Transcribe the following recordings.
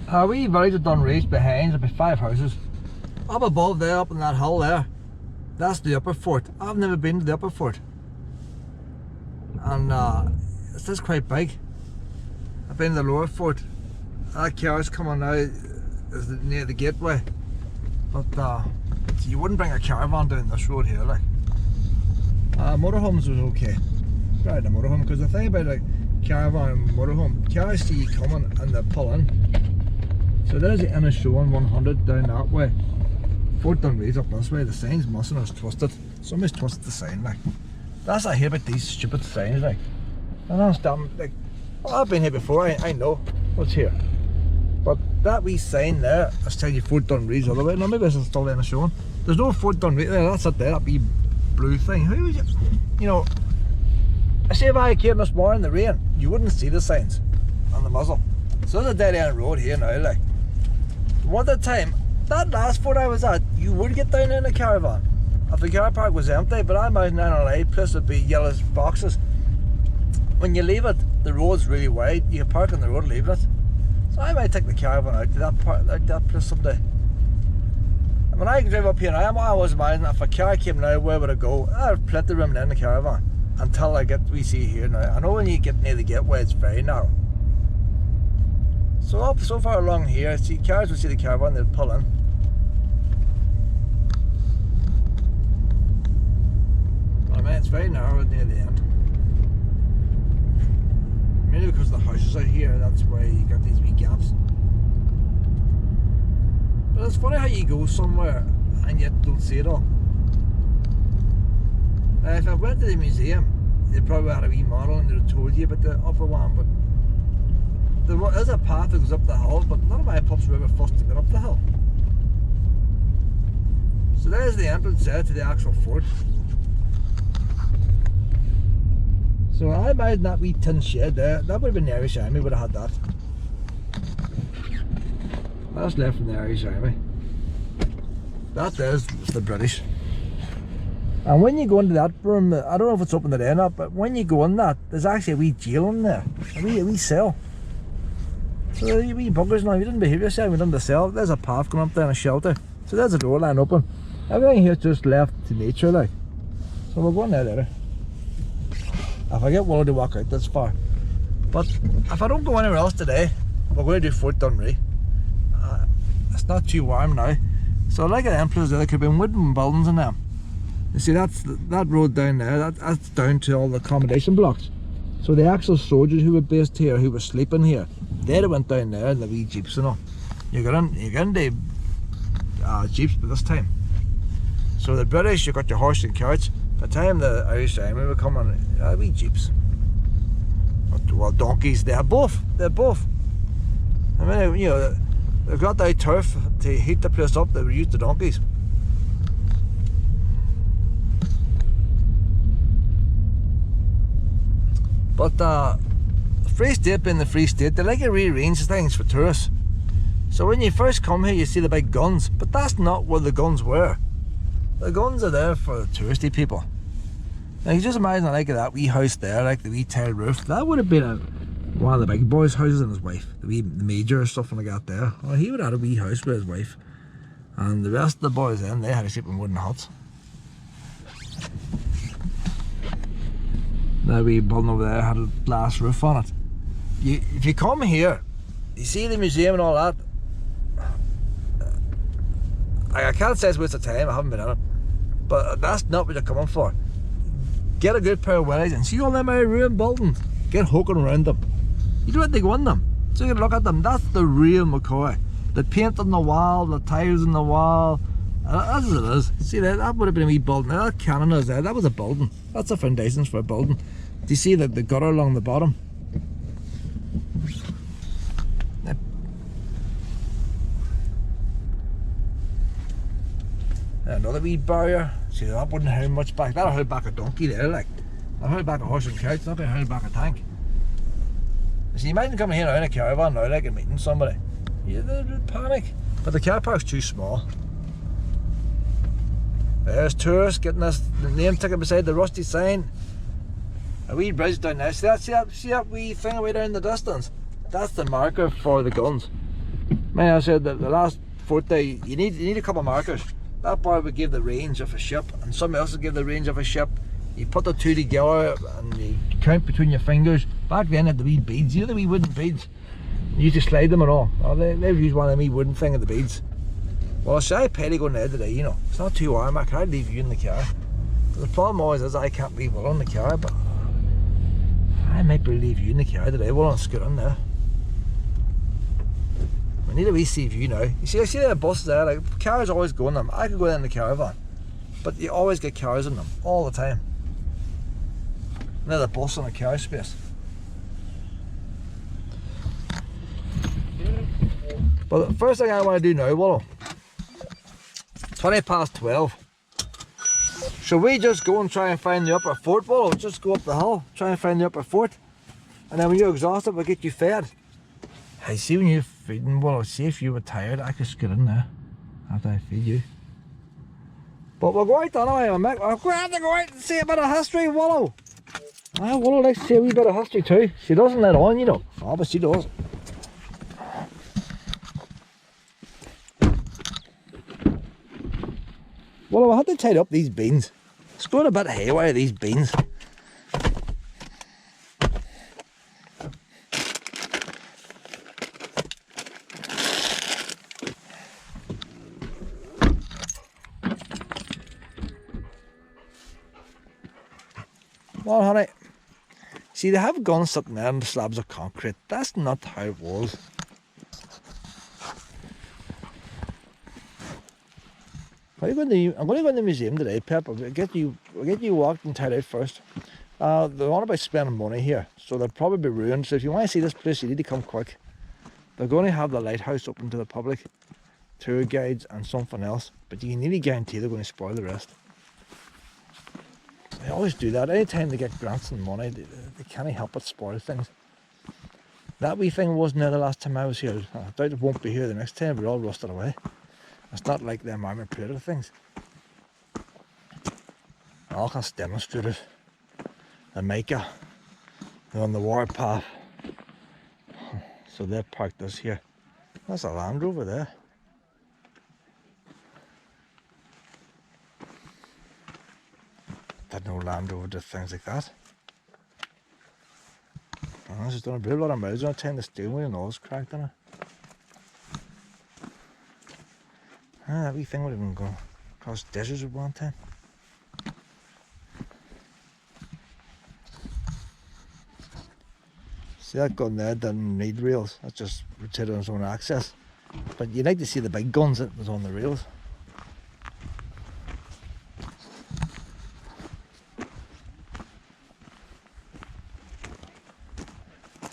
Our wee village of Dunree's behind, there'll be 5 houses. Up above there, up in that hill there, that's the upper fort. I've never been to the upper fort. And it's just quite big. I've been to the lower fort. That car's coming now is near the gateway. But so you wouldn't bring a caravan down this road here, like. Motorhomes was okay. Right, the motorhome, because the thing about like caravan and motorhome, cars see you coming and they pull in. So there's the Inishowen 100 down that way. Fort Dunree's up this way. The sign's missing or it's twisted. Somebody's twisted the sign, like. That's what I hate about these stupid signs, like. I don't understand, like, well, I've been here before, I know what's here. But that wee sign there, it's telling you Fort Dunree's the other way. Now maybe it's still in the showing. There's no Fort Dunree there, that's it there, that wee blue thing. Who would you know, I say if I came this morning in the rain, you wouldn't see the signs on the muzzle. So there's a dead end road here now, like. One at a time, that last fort I was at, you would get down in a caravan if the car park was empty, but I imagine down on a place would be yellow boxes. When you leave it, the road's really wide, you can park on the road leaving it. So I might take the caravan out to that part, like that place someday. And when I drive up here now, I always imagine if a car came now, where would it go? I'd have plenty of room in the caravan until I get we see here now. I know when you get near the gateway, it's very narrow. So up so far along here, see cars will see the caravan, they'll pull in. But I mean, it's very narrow near the end. Mainly because the houses out here, that's why you got these wee gaps. But it's funny how you go somewhere and yet don't see it all. Now if I went to the museum, they probably had a wee model and they'd have told you about the upper one, but there is a path that goes up the hill, but none of my pups were ever fussed to get up the hill. So there's the entrance there to the actual fort. So I imagine that wee tin shed there, that would have been the Irish Army, would have had that. That's left from the Irish Army. That is the British. And when you go into that room, I don't know if it's open today or not, but when you go in that, there's actually a wee jail in there, a wee cell. So the wee buggers now, you didn't behave yourself, we done the cell. There's a path going up there and a shelter. So there's a door line open. Everything here's just left to nature, like. So we're going there later. If I get Willow to walk out this far. But if I don't go anywhere else today, we're going to do Fort Dunree. It's not too warm now. So like an place there, there could be wooden buildings in them. You see that road down there, that's down to all the accommodation blocks. So the actual soldiers who were based here, who were sleeping here, they went down there in the wee jeeps and all. You get in the jeeps by this time. So the British, you got your horse and carts. By the time the Irish Army were coming, wee jeeps. Well, donkeys, they're both. I mean, you know, they've got that turf to heat the place up, they were used to donkeys. But Free State being the Free State, they like to rearrange things for tourists. So when you first come here, you see the big guns, but that's not where the guns were. The guns are there for the touristy people. Now you just imagine like that wee house there, like the wee tiled roof. That would have been one of the big boys' houses and his wife. The major or stuff like that there. Well, he would have had a wee house with his wife. And the rest of the boys then, they had to sleep in wooden huts. That wee building over there had a glass roof on it. If you come here, you see the museum and all that. I can't say it's a waste of time, I haven't been in it. But that's not what you're coming for. Get a good pair of wellies and see all them ruined buildings. Get hooking around them. You don't have to go in them. So you can look at them. That's the real McCoy. The paint on the wall, the tiles on the wall. That's what it is. See that would have been a wee building. That cannon is there. That was a building. That's the foundations for a building. Do you see the gutter along the bottom? Another wee barrier. See, that wouldn't hold much back. That'll hold back a donkey there, like. That'll hold back a horse and cart. It's not going to hold back a tank. See, imagine coming here now in a caravan now, like, and meeting somebody. You'd panic. But the car park's too small. There's tourists getting us the name ticket beside the rusty sign. A wee bridge down there. See that wee thing away down in the distance? That's the marker for the guns. Man, I said that the last fortnight, you need a couple of markers. That bar would give the range of a ship, and somebody else would give the range of a ship. You put the two together and you count between your fingers. Back then, had the wee beads, you know the wee wooden beads? You used to slide them and all. Oh, they've used one of the wee wooden thing of the beads. Well, I say I pay to go in there today, you know. It's not too warm, I can't leave you in the car. The problem always is I can't leave Will in the car, but I might be leave you in the car today. We'll on scooter in there. We need a wee sea view now. You see, I see the buses there, like cars always go in them. I could go in the caravan, but you always get cars in them all the time. Another bus in a car space. But the first thing I want to do now, Willow, 12:20. Shall we just go and try and find the upper fort, Willow? Just go up the hill, try and find the upper fort, and then when you're exhausted, we'll get you fed. I see when you're feeding, Willow, see if you were tired, I could scoot in there after I feed you. But we'll go out anyway, we'll have to go out and see a bit of history, Willow. Willow likes to see a wee bit of history too. She doesn't let on, you know. Oh, but she does. Well, I had to tie up these beans. It's going a bit haywire, these beans. Well, honey, see, they have guns sitting there on the slabs of concrete. That's not how it was. I'm going to go in the museum today, Pep. I'll get you walked and tied out first. They're on about spending money here, so they'll probably be ruined. So if you want to see this place, you need to come quick. They're going to have the lighthouse open to the public, tour guides and something else, but you can nearly guarantee they're going to spoil the rest. They always do that. Anytime they get grants and money, they can't help but spoil things. That wee thing wasn't there the last time I was here. I doubt it won't be here the next time. We're all rusted away. It's not like them armoured plated things. All has demonstrated. The Micah. They're on the warpath. So they're parked us here. That's a Land Rover there. Didn't know Land Rover did things like that. Oh, she's done a real lot of miles on a time. The steering wheel and all is cracked on it. That wee thing would have been going across deserts at one time. See that gun there doesn't need rails, that's just rotated on its own axis. But you'd like to see the big guns that was on the rails.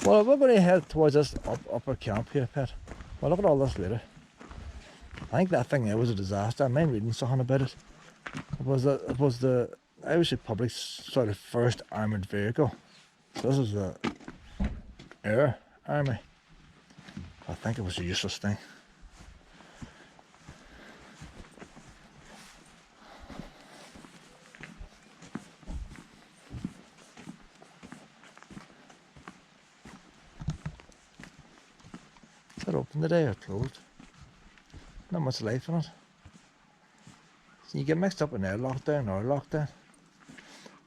Well, we're going to head towards this upper camp here, Pet. We'll look at all this later. I think that thing there was a disaster. I mind reading something about it. It was the Irish Republic's sort of first armoured vehicle. So this is the Air Army. I think it was a useless thing. Is that open today or closed? Not much life in it. So you get mixed up in air lockdown or lockdown.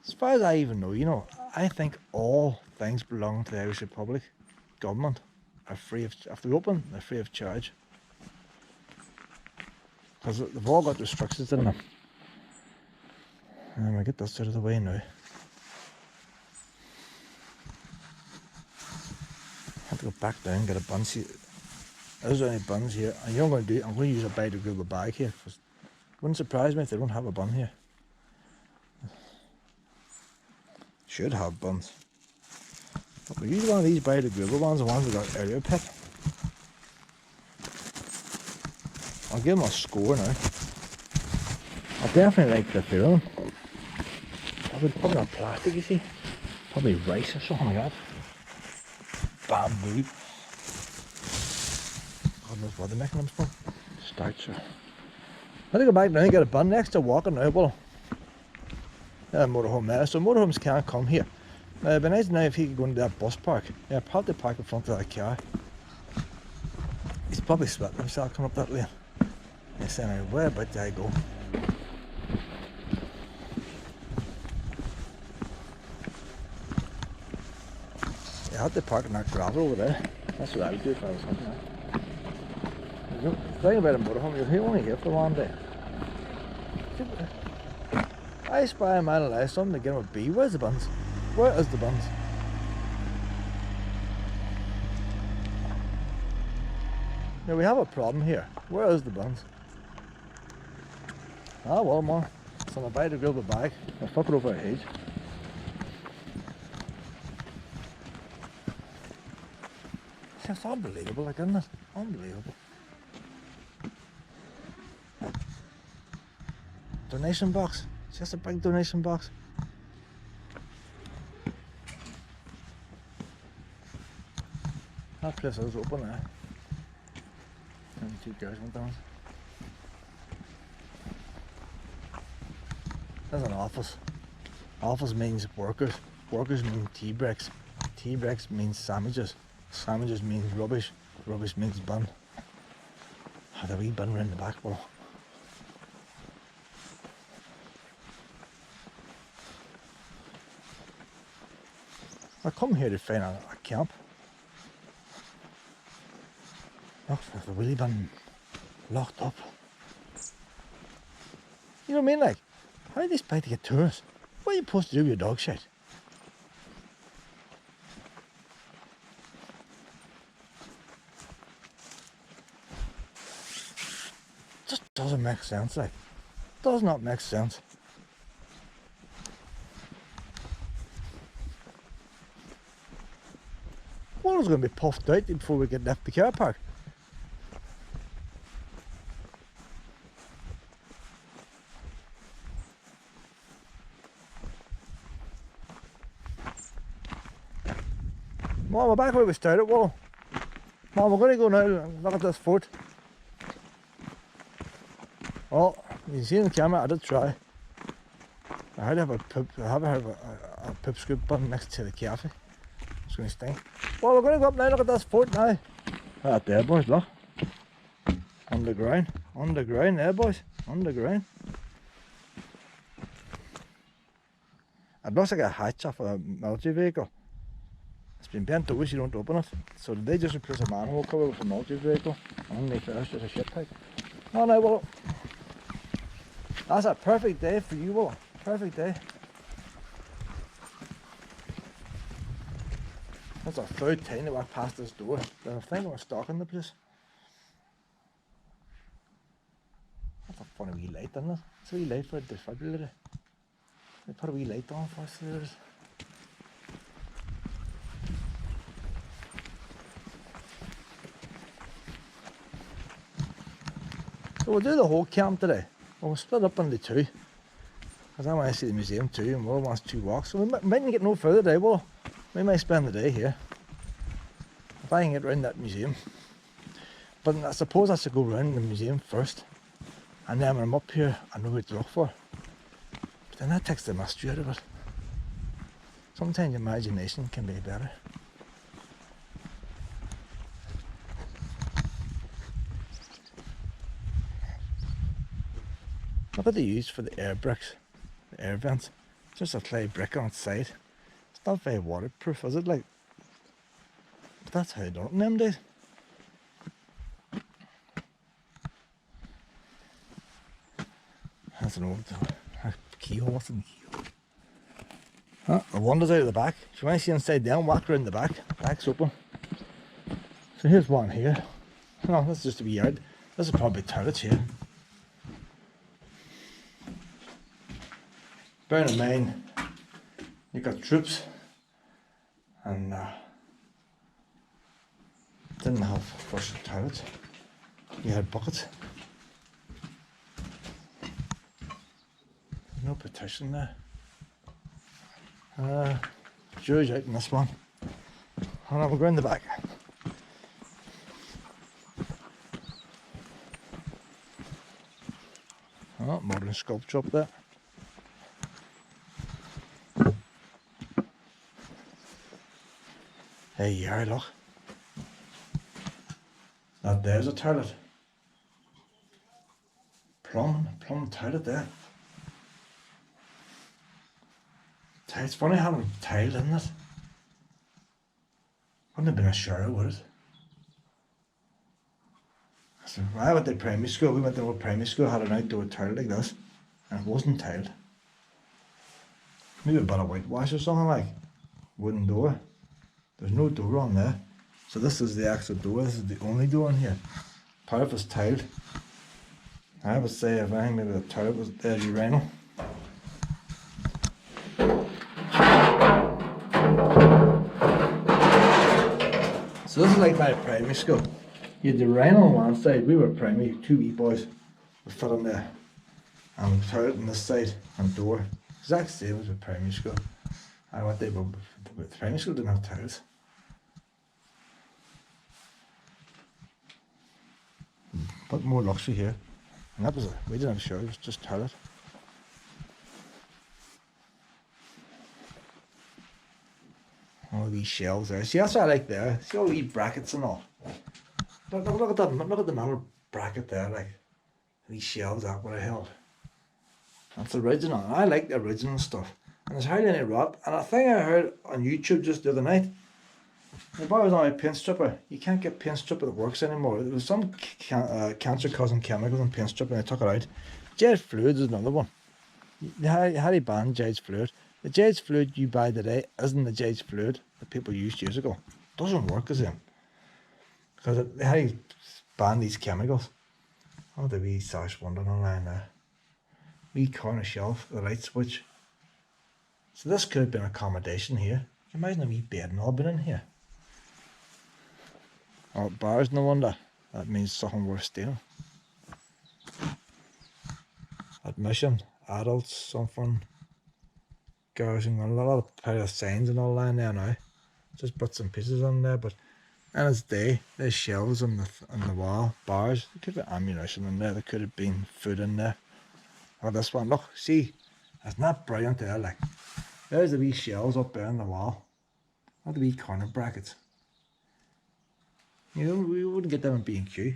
As far as I even know, you know, I think all things belong to the Irish Republic. Government are free of, if they're open, they're free of charge. Because they've all got restrictions in them. And we get this out of the way now. I have to go back down and get a bun. See, there's any buns here. And you know what I'm going to do? I'm going to use a biodegradable bag here. Because it wouldn't surprise me if they don't have a bun here. Should have buns. But we use one of these biodegradable ones, the ones we got earlier, Pip. I'll give them a score now. I definitely like the feeling. Probably not plastic, you see. Probably rice or something like that. Bamboo. God knows what they're making them from. Starch. I'm going to go back now and get a bun next to walking now. Well, motorhome there. So motorhomes can't come here. Now it'd be nice now if he could go into that bus park. Yeah, probably park in front of that car. He's probably sweating himself coming up that lane. He's saying, where about did I go? I had to park in that gravel over there. That's what I would do if I was hunting that. The thing about a motorhome, you're only here for one day. I spy a man alive something to get him a bee. Where's the buns? Where is the buns? Now we have a problem here. Where is the buns? Ah, well, more. So I'm about to grab a bag. I'll fuck it over a hedge. It's unbelievable, like, isn't it? Unbelievable. Donation box. It's just a big donation box. That place is open now. And 2 girls went down. There's an office. Office means workers. Workers mean tea breaks. Tea breaks means sandwiches. Sandwiches means rubbish. Rubbish means bun. Had a wee bun round the back wall. I come here to find a camp. Look, there's the wheelie bin locked up. You know what I mean? Like, how do they expect to get tourists? What are you supposed to do with your dog shit? Just doesn't make sense, like. Does not make sense. One was going to be puffed out before we get left the car park. Mom, we're back where we started, Wall. Mom, we're going to go now and look at this fort. Well, you can see in the camera, I did try. I had to have a poop, a poop scoop bun next to the cafe. It's going to stink. Well, we're going to go up now, look at this fort now. Right there, boys, look. Underground there, boys. Underground. It looks like a hatch off a military vehicle. It's been bent over so you don't open it. So did they just replace a manhole cover with a military vehicle? And underneath there's just a ship pipe. Oh no, well, that's a perfect day for you, Will. Perfect day. That's a third time that walked past this door. I think we're stalking the place. That's a funny wee light, isn't it? It's a wee light for a defibrillator. They put a wee light on for us there. So we'll do the whole camp today. We'll split up into two. Because I want to see the museum too, and Will wants 2 walks. So we mightn't get no further today, Will. We might spend the day here. If I can get around that museum. But I suppose I should go around the museum first. And then when I'm up here, I know what to look for. But then that takes the mystery out of it. Sometimes imagination can be better. Look what they use for the air bricks, the air vents. Just a clay brick on its side. It's not very waterproof, is it? Like, but that's how they done it in them days. That's an old keyhole. What's in the keyhole? Oh, the windows out of the back. If you want to see inside down, walk around the back. Back's open. So here's one here. Oh, that's just a wee yard. This is probably toilets here. Bear in mind, you got troops and didn't have flush toilets. You had buckets. No partition there. Jury's out in this one. And I will go in the back. Oh, modern sculpture up there. Hey, yeah, look. That that there's a toilet. Plum toilet there. It's funny having tile, isn't it? Wouldn't have been a shower, would it? So when I went to primary school, we went to a primary school, had an outdoor toilet like this, and it wasn't tiled. Maybe a bit of whitewash or something like. Wooden door. There's no door on there. So this is the actual door, this is the only door in here. Part of it's tiled. I would say if anything, maybe the toilet was there, urinal. So this is like my primary school. You had the urinal on one side, we were primary, 2 wee boys would fit in there. And the toilet on this side, and door. Exact same as with primary school. I went there, but the primary school didn't have toilets. But more luxury here. And that was it. We didn't have a shower, it was just toilet. All these shelves there. See, that's what I like there. See all the wee brackets and all. Look at that. Look at the metal bracket there, like these shelves that were held. That's original. I like the original stuff. And there's hardly any rot. And a thing I heard on YouTube just the other night. The boy was on a paint stripper. You can't get paint stripper that works anymore. There was some cancer-causing chemicals in paint stripper and they took it out. Jet fluid is another one. How do you ban Jade fluid? The Jade fluid you buy today isn't the Jade fluid that people used years ago. It doesn't work the same. Because how do you ban these chemicals? Oh, the wee Sash wondering online there. Wee corner shelf, the light switch. So this could have been accommodation here. Can you imagine a wee bed and all been in here? Oh, bars, no wonder. That means something worth stealing. Admission, adults, something. Garrison, a lot of pile of signs and all lying there now. Just bits and pieces on there, but and it's day. There's shelves on the wall, bars. There could be ammunition in there. There could have been food in there. Oh, this one, look, see, it's not brilliant there. Like, there's the wee shelves up there on the wall. Not the wee corner brackets. You know, we wouldn't get them in B&Q.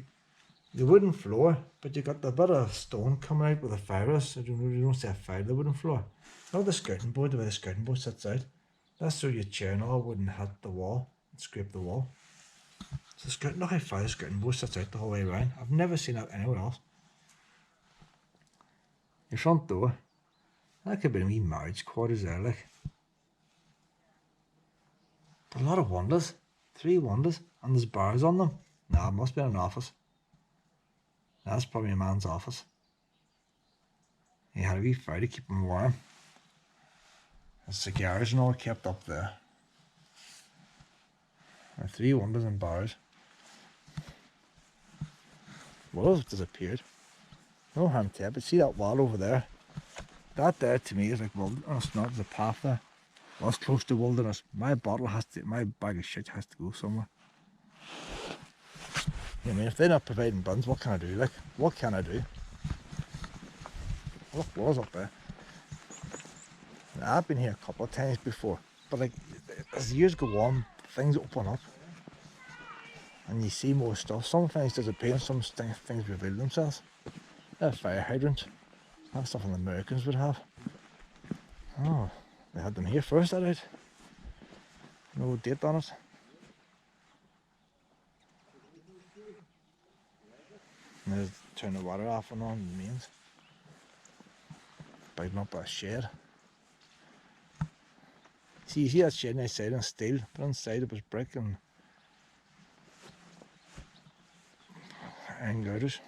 The wooden floor, but you got the bit of stone coming out with a fire. So you don't see a fire the wooden floor. Not the skirting board, the way the skirting board sits out. That's so your chair and all wouldn't hit the wall and scrape the wall. So look how far the skirting board sits out the whole way around. I've never seen that anywhere else. Your front door, that could be a wee marriage quarters there, like. A lot of windows, 3 windows, and there's bars on them. Nah, it must be an office. That's probably a man's office. He had a wee fire to keep him warm. The cigars and all kept up there. 3 windows and bars. Walls disappeared. No harm to it, but see that wall over there? That there to me is like wilderness, not the path there. Well, it's close to wilderness. My bag of shit has to go somewhere. You know, I mean, if they're not providing bins, what can I do? Like, what can I do? Look, walls up there. Now, I've been here a couple of times before, but like, as years go on, things open up. And you see more stuff. Some things disappear and some things reveal themselves. That fire hydrant. That's something the Americans would have. Oh, they had them here first, that right? No date on it. And there's turn the water off and on the mains. Biting up a shed. See, you see that shed outside in steel, but inside it was brick and iron girders.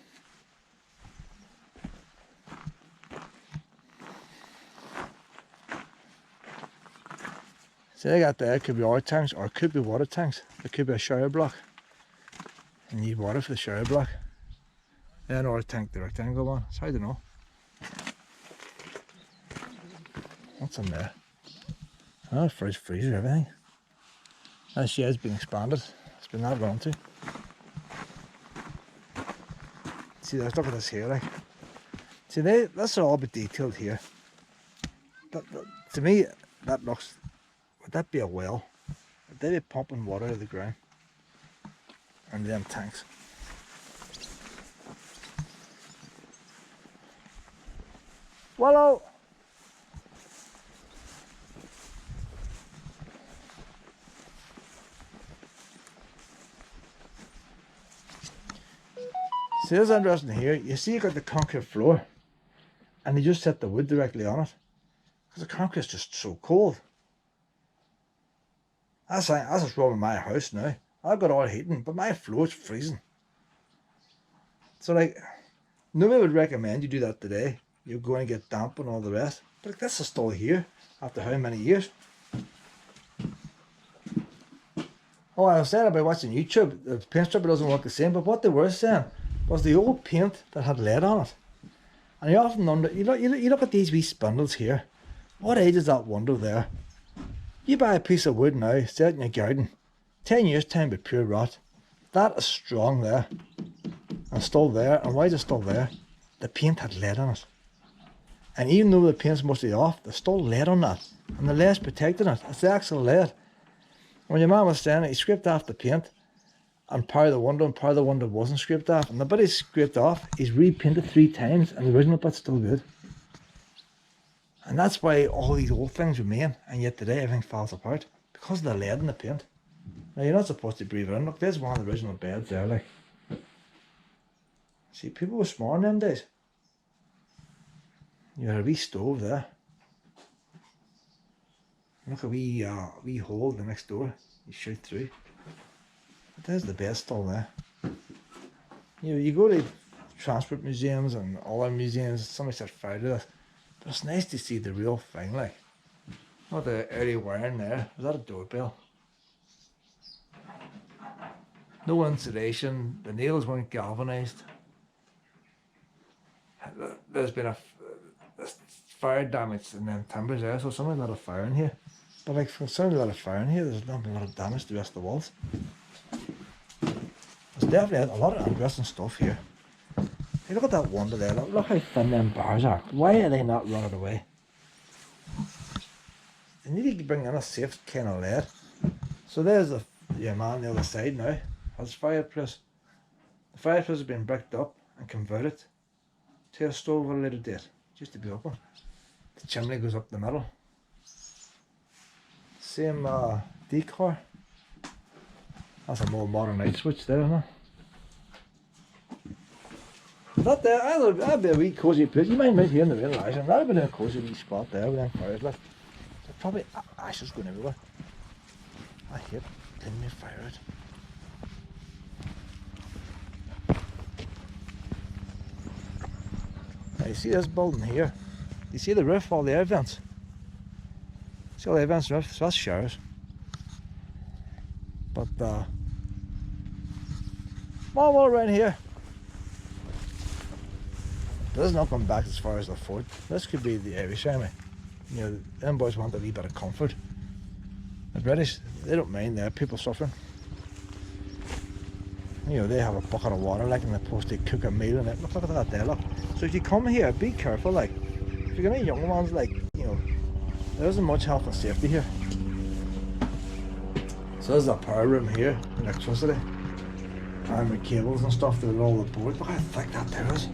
See, I got there, it could be oil tanks or it could be water tanks. It could be a shower block. You need water for the shower block. Then oil tank, the rectangle one. It's hard to know. What's in there? Oh, fridge, freezer, everything. That shed's been expanded. It's been that long too. See, let's look at this here, like. See, this will all be detailed here. To me, that looks. Would that be a well? Would they be pumping water out of the ground? And them tanks. Willow! See, this is interesting here. You see, you got the concrete floor, and you just set the wood directly on it, because the concrete's just so cold. That's what's wrong with my house now. I've got all heating, but my floor's freezing. So like, nobody would recommend you do that today. You're going to get damp and all the rest. But like, this is still here after how many years? Oh, I was saying about watching YouTube, the paint stripper doesn't work the same, but what they were saying was the old paint that had lead on it. And you often wonder, you look at these wee spindles here. What age is that window there? You buy a piece of wood now, set it in your garden, 10 years time with pure rot. That is strong there, and still there. And why is it still there? The paint had lead on it. And even though the paint's mostly off, there's still lead on that. And the lead's protecting it. It's the actual lead. When your man was saying it, he scraped off the paint and part of the window, and part of the window wasn't scraped off. And the bit he's scraped off, he's repainted 3 times, and the original bit's still good. And that's why all these old things remain, and yet today everything falls apart because of the lead in the paint. Now you're not supposed to breathe it in. Look, there's one of the original beds there, like. See, people were smart in them days. You had a wee stove there. Look, a wee hole the next door. You shoot through. But there's the bed still there. You go to transport museums and other museums, somebody set fire to this. But it's nice to see the real thing, like. Not the early wiring there. Was that a doorbell? No insulation. The nails weren't galvanized. There's been a fire damage in them timbers there, so something a lot of fire in here. But like, for a lot of fire in here, there's not been a lot of damage to the rest of the walls. There's definitely a lot of interesting stuff here. Hey, look at that window there. Look how thin them bars are. Why are they not running away? They need to bring in a safe kind of lead. So there's your man on the other side now. Has fireplace. The fireplace has been bricked up and converted to a stove at a later date. It used to be open. The chimney goes up the middle. Same decor. That's a more modern light switch there, isn't it? That there, that'd be a wee cosy place. You might here in the real ash, and that'd be a cosy wee spot there with them fires left. There's probably ashes going everywhere. I hate cleaning your fire out. Now you see this building here? You see the roof, all the air vents? See all the air vents on the roof? So that's showers. But all around here. This is not going back as far as the fort. This could be the Irish army. You know, them boys want a wee bit of comfort. The British, they don't mind there, people suffering. You know, they have a bucket of water, like, and they're supposed to cook a meal in it. Look at that there, look. So if you come here, be careful, like. If you're going to young ones, like, you know, there isn't much health and safety here. So there's a power room here, electricity. Primary cables and stuff through all the board. Look how thick that there is.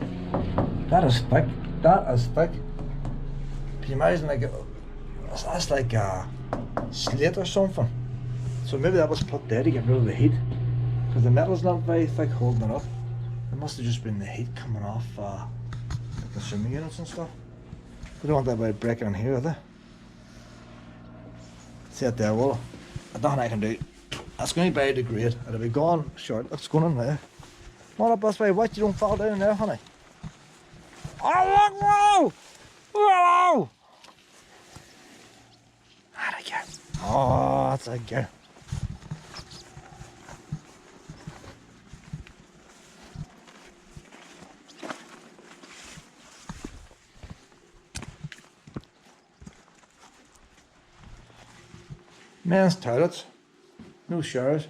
That is thick. That is thick. Can you imagine, like, that's like a slate or something. So maybe that was put there to get rid of the heat. Because the metal's not very thick holding it up. It must have just been the heat coming off the consuming units and stuff. They don't want that way breaking in here, are they? See it there, well, I don't think I can do. That's going to be biodegrade. It'll be gone short. It's going in there. Come on up this way. Watch you don't fall down in there, honey. Oh, whoa! How'd I get? Oh, that's a girl. Men's toilets, no showers.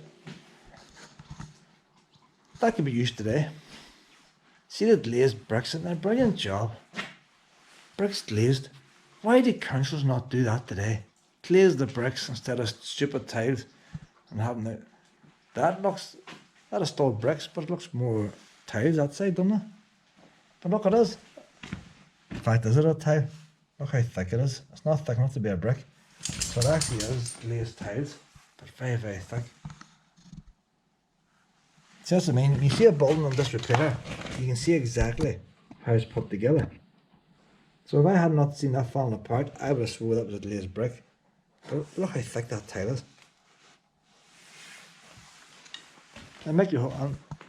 That could be used today. See the glazed bricks in there? Brilliant job. Bricks glazed. Why did councils not do that today? Glaze the bricks instead of stupid tiles and having the. That is still bricks, but it looks more tiles that side, doesn't it? But look, it is. fact, is it a tile? Look how thick it is. It's not thick enough to be a brick. So it actually is glazed tiles, but very, very thick. See, that's what I mean. When you see a building in disrepair, you can see exactly how it's put together. So if I had not seen that falling apart, I would have swore that was a glazed brick. But look how thick that tile is.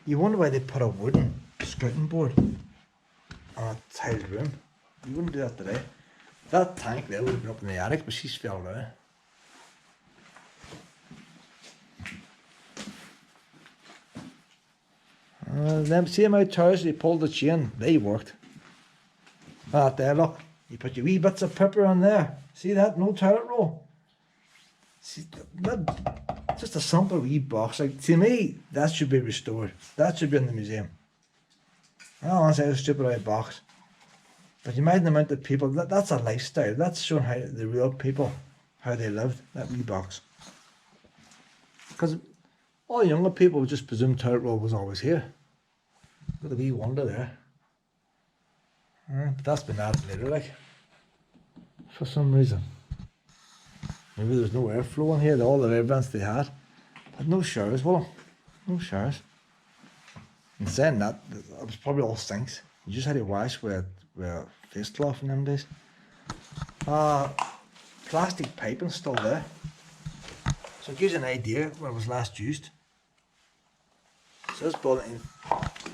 You wonder why they put a wooden skirting board on a tiled room. You wouldn't do that today. That tank there would have been up in the attic, but she's fell down. Them same out tires, you pulled the chain, they worked. That there, look, you put your wee bits of pepper on there. See that? No toilet roll. See, that, just a simple wee box. Like, to me, that should be restored. That should be in the museum. I don't want to say it's a stupid old box. But you imagine the amount of people, that's a lifestyle. That's showing how the real people, how they lived, that wee box. Because all the younger people would just presume toilet roll was always here. Got a wee wonder there. But that's been added later, like. For some reason. Maybe there's no airflow in here, all the air vents they had. But no showers, well, no showers. And saying that, it was probably all sinks. You just had to wash with a face cloth in them days. Plastic piping still there. So it gives you an idea when it was last used. So this building,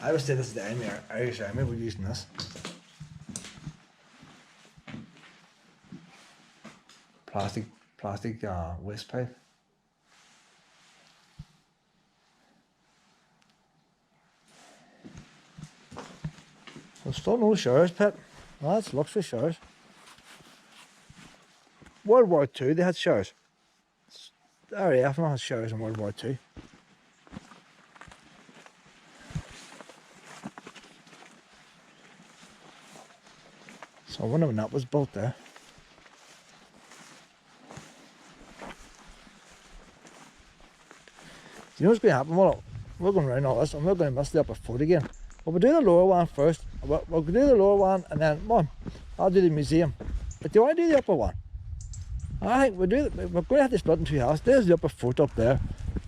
I would say this is the Irish Army, we're using this. Plastic waste pipe. There's still no showers, Pip. Well, that's luxury showers. World War II, they had showers. RAF had showers in World War II. So I wonder when that was built there. You know what's going to happen? Well, we're going around all this and we're going to miss the upper foot again. But we'll do the lower one first. We'll do the lower one and then, come on, I'll do the museum. But do you want to do the upper one? I think we're going to have to split in two halves. There's the upper foot up there.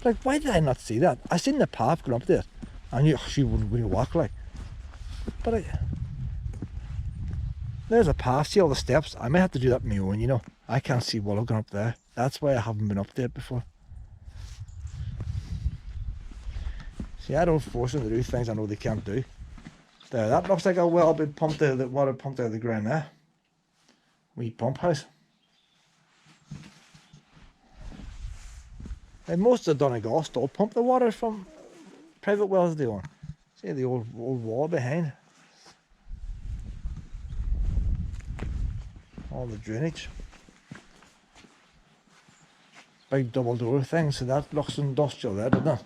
Like, why did I not see that? I seen the path going up there. I knew she wouldn't really walk like. But there's a path, see all the steps. I may have to do that on my own, you know. I can't see Willow going up there. That's why I haven't been up there before. See, I don't force them to do things I know they can't do. There, that looks like a well been pumped out of the water pumped out of the ground there. Wee pump house. And most of Donegal still pump the water from private wells they own. See the old wall behind. All the drainage. Big double door thing, so that looks industrial there, doesn't it?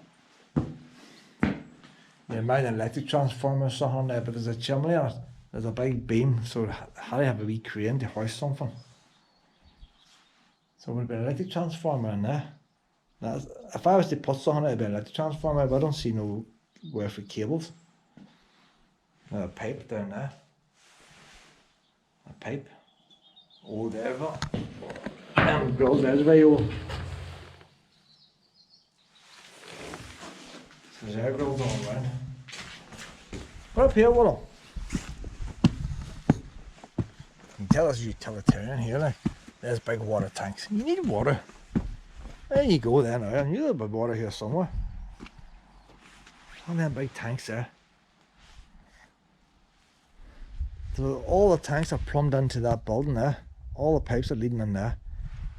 You might have an electric transformer or something there, but there's a chimney on it. There's a big beam, so how do you have a wee crane to hoist something? So it would be an electric transformer in there. Now, if I was to put something, it would be an electric transformer, but I don't see nowhere for cables. Now, a pipe down there. A pipe. Old air vent. And grills there is very old. So there's air grills all around. What up here, Willow? You can tell us utilitarian here, like. There's big water tanks. You need water. There you go there now. I knew there was water here somewhere. One of them big tanks there. So all the tanks are plumbed into that building there. All the pipes are leading in there.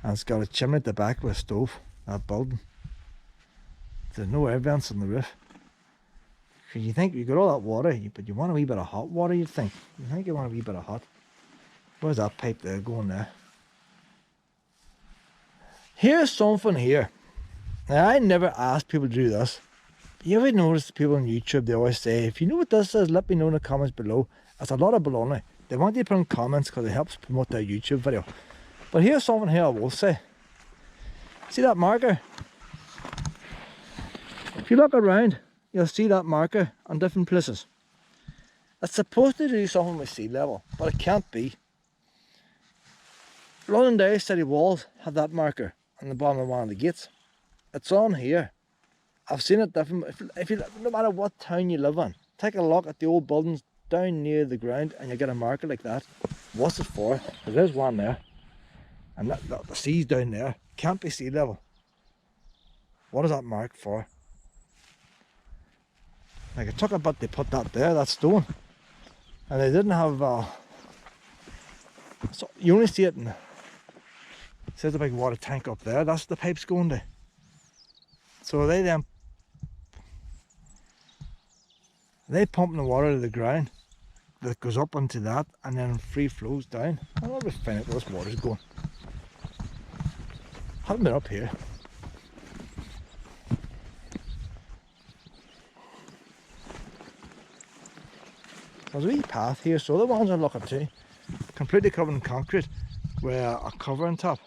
And it's got a chimney at the back with a stove, that building. There's no air vents on the roof. Because you think you got all that water, but you want a wee bit of hot water, you think. You think you want a wee bit of hot. Where's that pipe there going there? Here's something here. Now, I never ask people to do this. But you ever notice the people on YouTube, they always say, if you know what this is, let me know in the comments below. It's a lot of baloney. They want you to put in comments because it helps promote their YouTube video. But here's something here I will say. See that marker? If you look around, you'll see that marker on different places. It's supposed to do something with sea level, but it can't be. Londonderry city walls have that marker on the bottom of one of the gates. It's on here. I've seen it different. If you, no matter what town you live in, take a look at the old buildings down near the ground and you get a marker like that. What's it for? There's one there. And the sea's down there. Can't be sea level. What is that mark for? Like it took a bit to put that there, that stone. And they didn't have, so you only see it in, it says a big water tank up there, that's the pipes going to. So they pumping the water to the ground that goes up into that and then free flows down. I'll never find out where this water's going. Haven't been up here. There's a wee path here, so the ones I'm looking to, completely covered in concrete with a cover on top.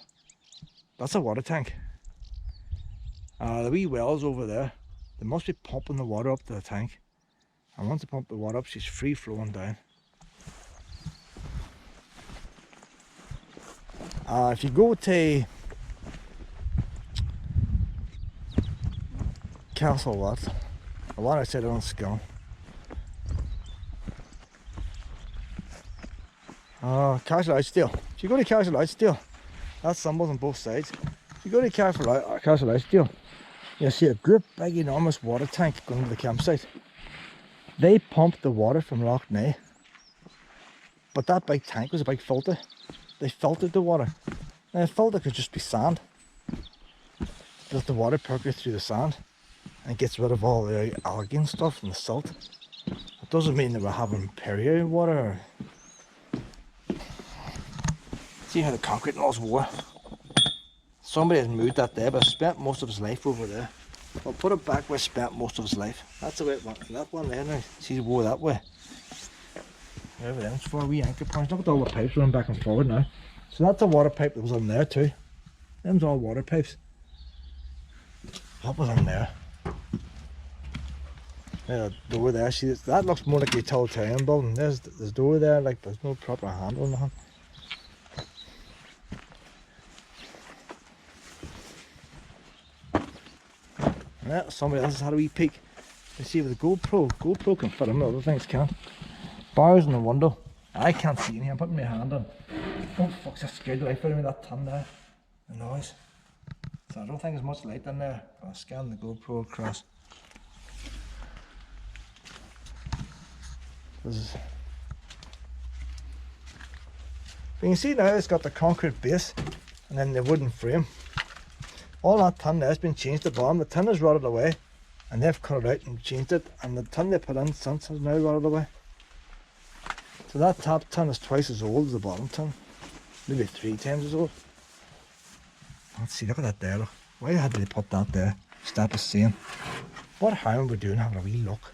That's a water tank. The wee wells over there, they must be pumping the water up to the tank. And once they pump the water up, she's free flowing down. If you go to Castle what? The one I said on Scone. Castle Austell. If you go to Castle Austell, that's symbols on both sides. If you go to Castle Austell, you'll see a great big enormous water tank going to the campsite. They pumped the water from Loch Ness, but that big tank was a big filter. They filtered the water. Now a filter could just be sand. Let the water percolate through the sand and gets rid of all the algae and stuff and the silt. It doesn't mean that we're having Perrier water. See how the concrete laws wore? Somebody has moved that there, but spent most of his life over there. Well, put it back where he spent most of his life. That's the way it went. That one there now. See, it wore that way. Everything's for a wee anchor points. Look at all the pipes running back and forward now. So that's a water pipe that was on there too. Them's all water pipes. What was on there? There's a door there. See, that looks more like a utilitarian building. There's a door there, like there's no proper handle or nothing. Yeah, somebody else has had a wee peek. You see with the GoPro can fit them, other things can't. Bars in the window. I can't see in here, I'm putting my hand on. Oh fuck, that scared the life out of me, that ton there. The noise. So I don't think there's much light in there. I'll scan the GoPro across. This is... But you can see now it's got the concrete base and then the wooden frame. All that tin there has been changed at the bottom. The tin is rotted away and they've cut it out and changed it, and the tin they put in since has now rotted away. So that top tin is twice as old as the bottom tin. Maybe 3 times as old. Let's see, look at that there, look. Why had they put that there? Stop us seeing. What harm are we doing having a wee look?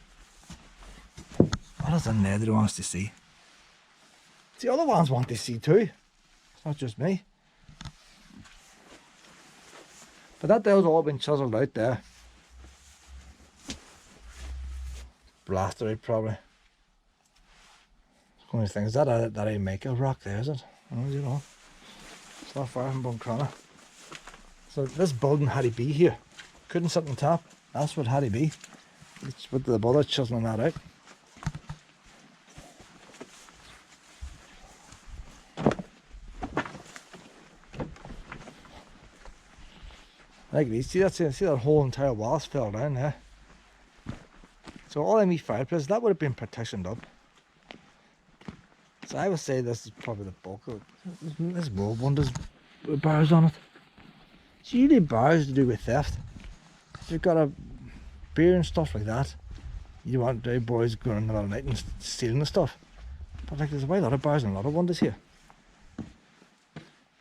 What is in there they don't want us to see? The other ones want to see too. It's not just me. But that there's all been chiseled out there. Blasted out probably. One of the things, that I make a rock there, is it? Oh, you know. It's not far from Buncrana. So this building had to be here. Couldn't sit on top. That's what had to be. It's with the bother chiseling that out. Like these, see that whole entire wall's fell down there. So all them fireplaces, that would have been partitioned up. So I would say this is probably the bulk of it. There's more windows with bars on it. It's usually bars to do with theft. If you've got a beer and stuff like that, you want the boys going in the middle of the night and stealing the stuff. But like there's a whole lot of bars and a lot of windows here.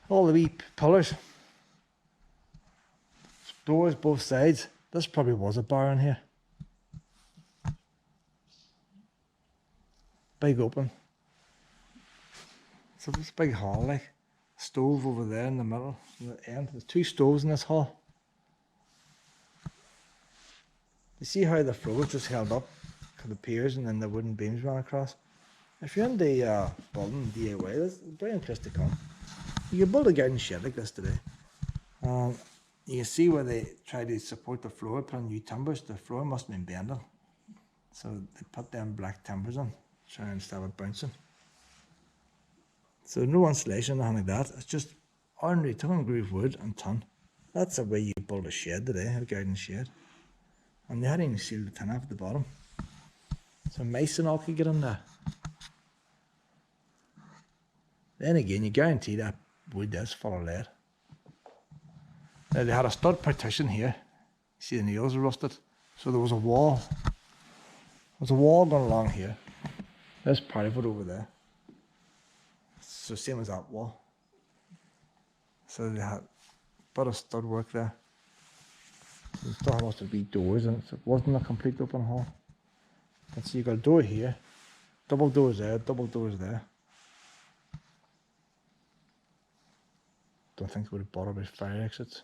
All the wee pillars. Doors both sides. This probably was a bar in here. Big open. So this big hall, like stove over there in the middle, in the end. There's 2 stoves in this hall. You see how the floor is just held up the piers and then the wooden beams run across. If you're in the building DIY, it's a brilliant place to come. You can build a garden shed like this today. You can see where they try to support the floor, put on new timbers. The floor must have been bending. So they put them black timbers on, trying to stop it bouncing. So no insulation or anything like that. It's just ordinary tongue and groove wood and ton. That's the way you build a shed today, a garden shed. And they hadn't even sealed the tin off at the bottom. So mice and all could get in there. Then again, you guarantee that wood is full of lead. Now they had a stud partition here. You see the nails are rusted. So there was a wall. There's a wall going along here. There's part of it over there. So same as that wall. So they had a bit of stud work there. So still had lots of big doors and it wasn't a complete open hall. And so you got a door here, double doors there, double doors there. Don't think they would have bothered with fire exits.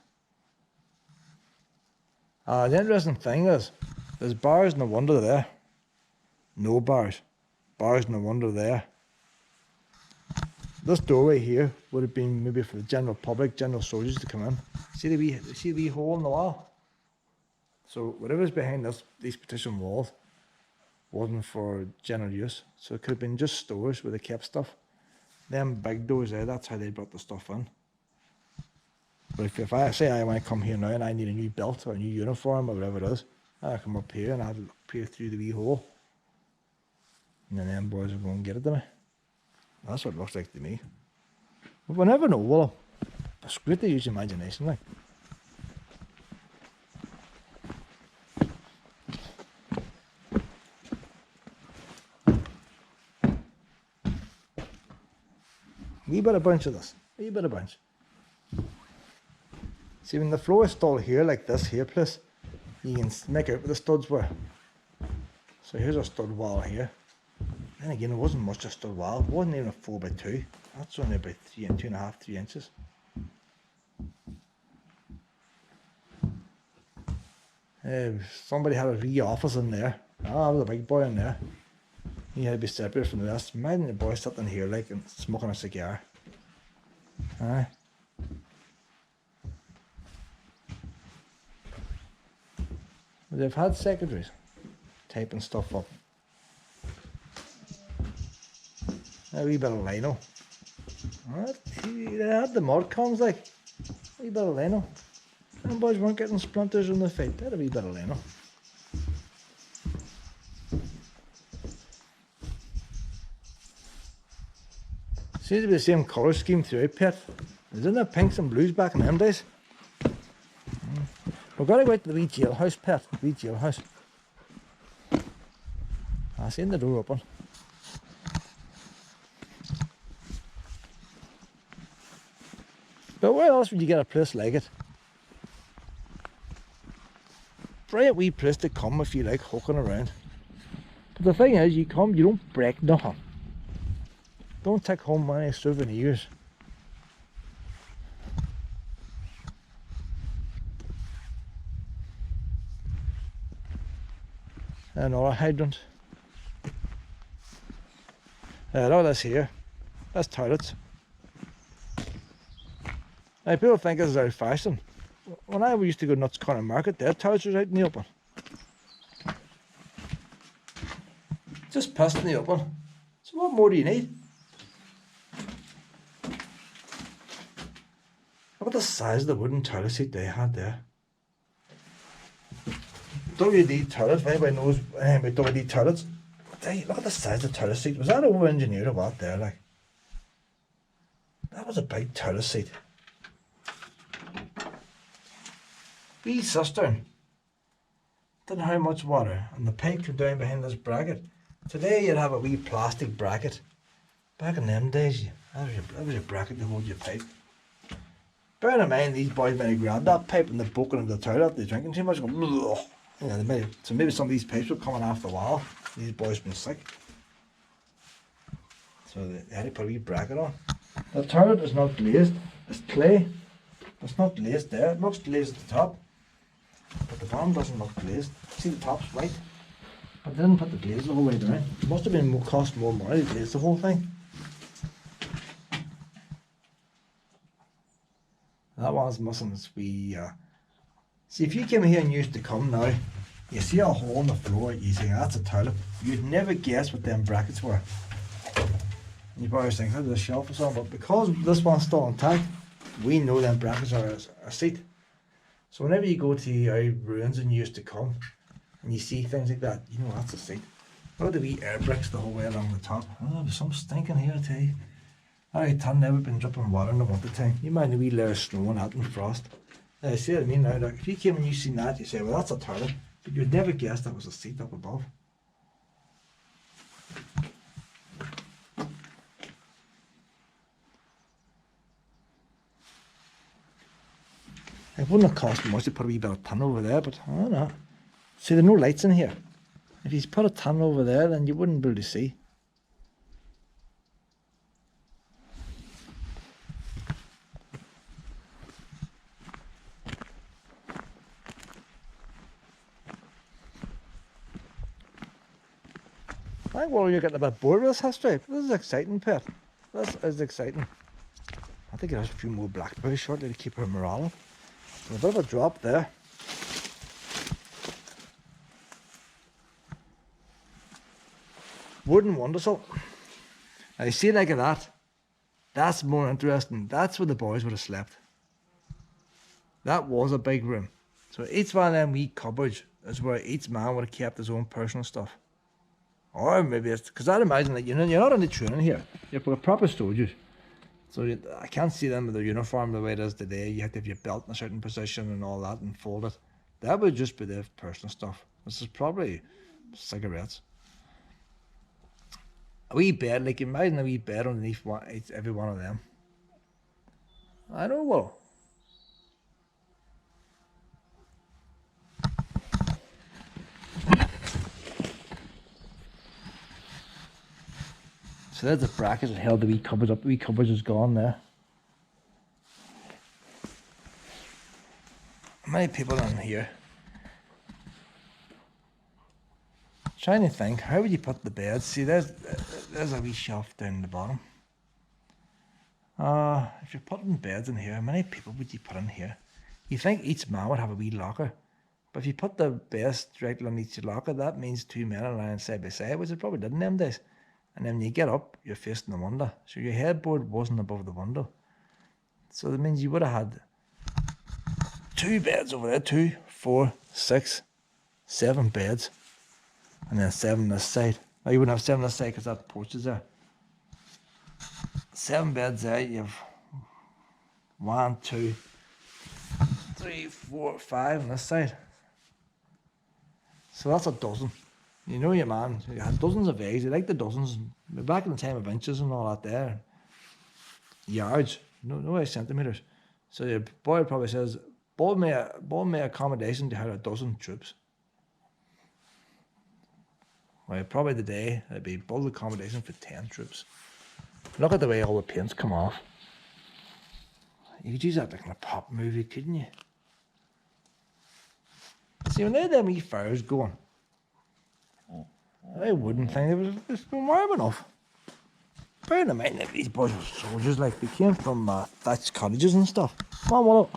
The interesting thing is, there's bars in the window there. No bars. Bars in the window there. This doorway here would have been maybe for the general public, general soldiers to come in. See the wee hole in the wall? So whatever's behind these partition walls wasn't for general use. So it could have been just stores where they kept stuff. Them big doors there, that's how they brought the stuff in. But if I say I want to come here now and I need a new belt or a new uniform or whatever it is, I come up here and I'll peer through the wee hole. And then them boys will go and get it to me. That's what it looks like to me. But we'll never know, will it? It's great to use your imagination, like. Wee bit of bounce of this. Wee bit of bounce. See, when the floor is still here, like this here place, you can make out where the studs were. So here's a stud wall here. Then again, it wasn't much a stud wall. It wasn't even a 4x2. That's only about 2.5, 3 inches. Somebody had a wee office in there. Ah, there was a big boy in there. He had to be separated from the rest. Imagine the boy sitting here like and smoking a cigar. Aye. They've had secretaries typing stuff up. A wee bit of lino. They had the mud cones like. A wee bit of lino. Them boys weren't getting splinters in the feet. They had a wee bit of lino. Seems to be the same colour scheme throughout, Pet. Isn't there pinks and blues back in them days? We've got to go out to the wee jailhouse, Pet. The wee jailhouse. I seen the door open. But where else would you get a place like it? Brilliant wee place to come if you like hooking around. But the thing is, you come, you don't break nothing. Don't take home any souvenirs. Another hydrant. Look at this here. That's toilets. Now people think this is out of fashion. When I used to go nuts corner market, their toilets was out in the open. Just pissed in the open. So what more do you need? Look at the size of the wooden toilet seat they had there. WD toilets, if anybody knows anything about WD toilets, look at the size of the toilet seat. Was that over-engineered or what there, like? That was a big toilet seat. Wee cistern. Didn't have much water, and the pipe came down behind this bracket. Today you'd have a wee plastic bracket. Back in them days, that was your bracket to hold your pipe. Bearing in mind, these boys may have grabbed that pipe and they're poking into the toilet, they're drinking too much, going, you know, so maybe some of these pipes were coming off the wall. These boys have been sick. So they had to put a wee bracket on. The toilet is not glazed, it's clay. It's not glazed there, it looks glazed at the top. But the bottom doesn't look glazed. See the top's white. But they didn't put the glaze the whole way down. It must have been cost more money to glaze the whole thing. That one's missing its wee. See, if you came here and used to come now, you see a hole in the floor, you think that's a toilet. You'd never guess what them brackets were. You probably think there's a shelf or something, but because this one's still intact, we know them brackets are a seat. So whenever you go to our ruins and you used to come, and you see things like that, you know that's a seat. Look at the wee air bricks the whole way along the top. Oh, there's some stinking here, I tell you. Alright, I've never been dripping water in the winter time. You mind a wee layer of snow and that and frost. Now, see what I mean now? Like, if you came and you seen that, you say, well, that's a toilet. But you'd never guess that was a seat up above. It wouldn't have cost much to put a wee bit of tin over there, but I don't know. See, there are no lights in here. If you put a tin over there, then you wouldn't be able to see. I think you're getting a bit bored with this history. This is exciting, Pet. This is exciting. I think it has a few more blackberries shortly to keep her morale up. A bit of a drop there. Wooden windowsill. Now you see like that. That's more interesting. That's where the boys would have slept. That was a big room. So each one of them wee cupboards is where each man would have kept his own personal stuff. Or maybe it's because I'd imagine that you're not on the training here. You're for proper soldiers. So I can't see them with their uniform the way it is today. You have to have your belt in a certain position and all that and fold it. That would just be their personal stuff. This is probably cigarettes. A wee bed, like imagine a wee bed underneath every one of them. I don't know. So there's the brackets that held the wee cupboards up. The wee cupboards is gone there. How many people in here? Trying to think, how would you put the bed? See, there's a wee shelf down the bottom. If you're putting beds in here, how many people would you put in here? You think each man would have a wee locker, but if you put the beds directly on each locker, that means two men are lying side by side, which it probably did in them days. And then when you get up, you're facing the window. So your headboard wasn't above the window. So that means you would have had 2 beds over there, 2, 4, 6, 7 beds. And then 7 this side. Now you wouldn't have 7 this side because that porch is there. 7 beds there, you have 1, 2, 3, 4, 5 on this side. So that's a dozen. You know your man, you had dozens of eggs, you like the dozens, back in the time of inches and all that there. Yards, no centimetres. So your boy probably says, build me accommodation to have a dozen troops. Well, probably today, it'd be build accommodation for 10 troops. Look at the way all the paint's come off. You could use that like in a pop movie, couldn't you? See, when they had them wee fires going, I wouldn't think it was been warm enough. Bearing in mind that these boys were soldiers, like they came from thatched cottages and stuff. Man, well,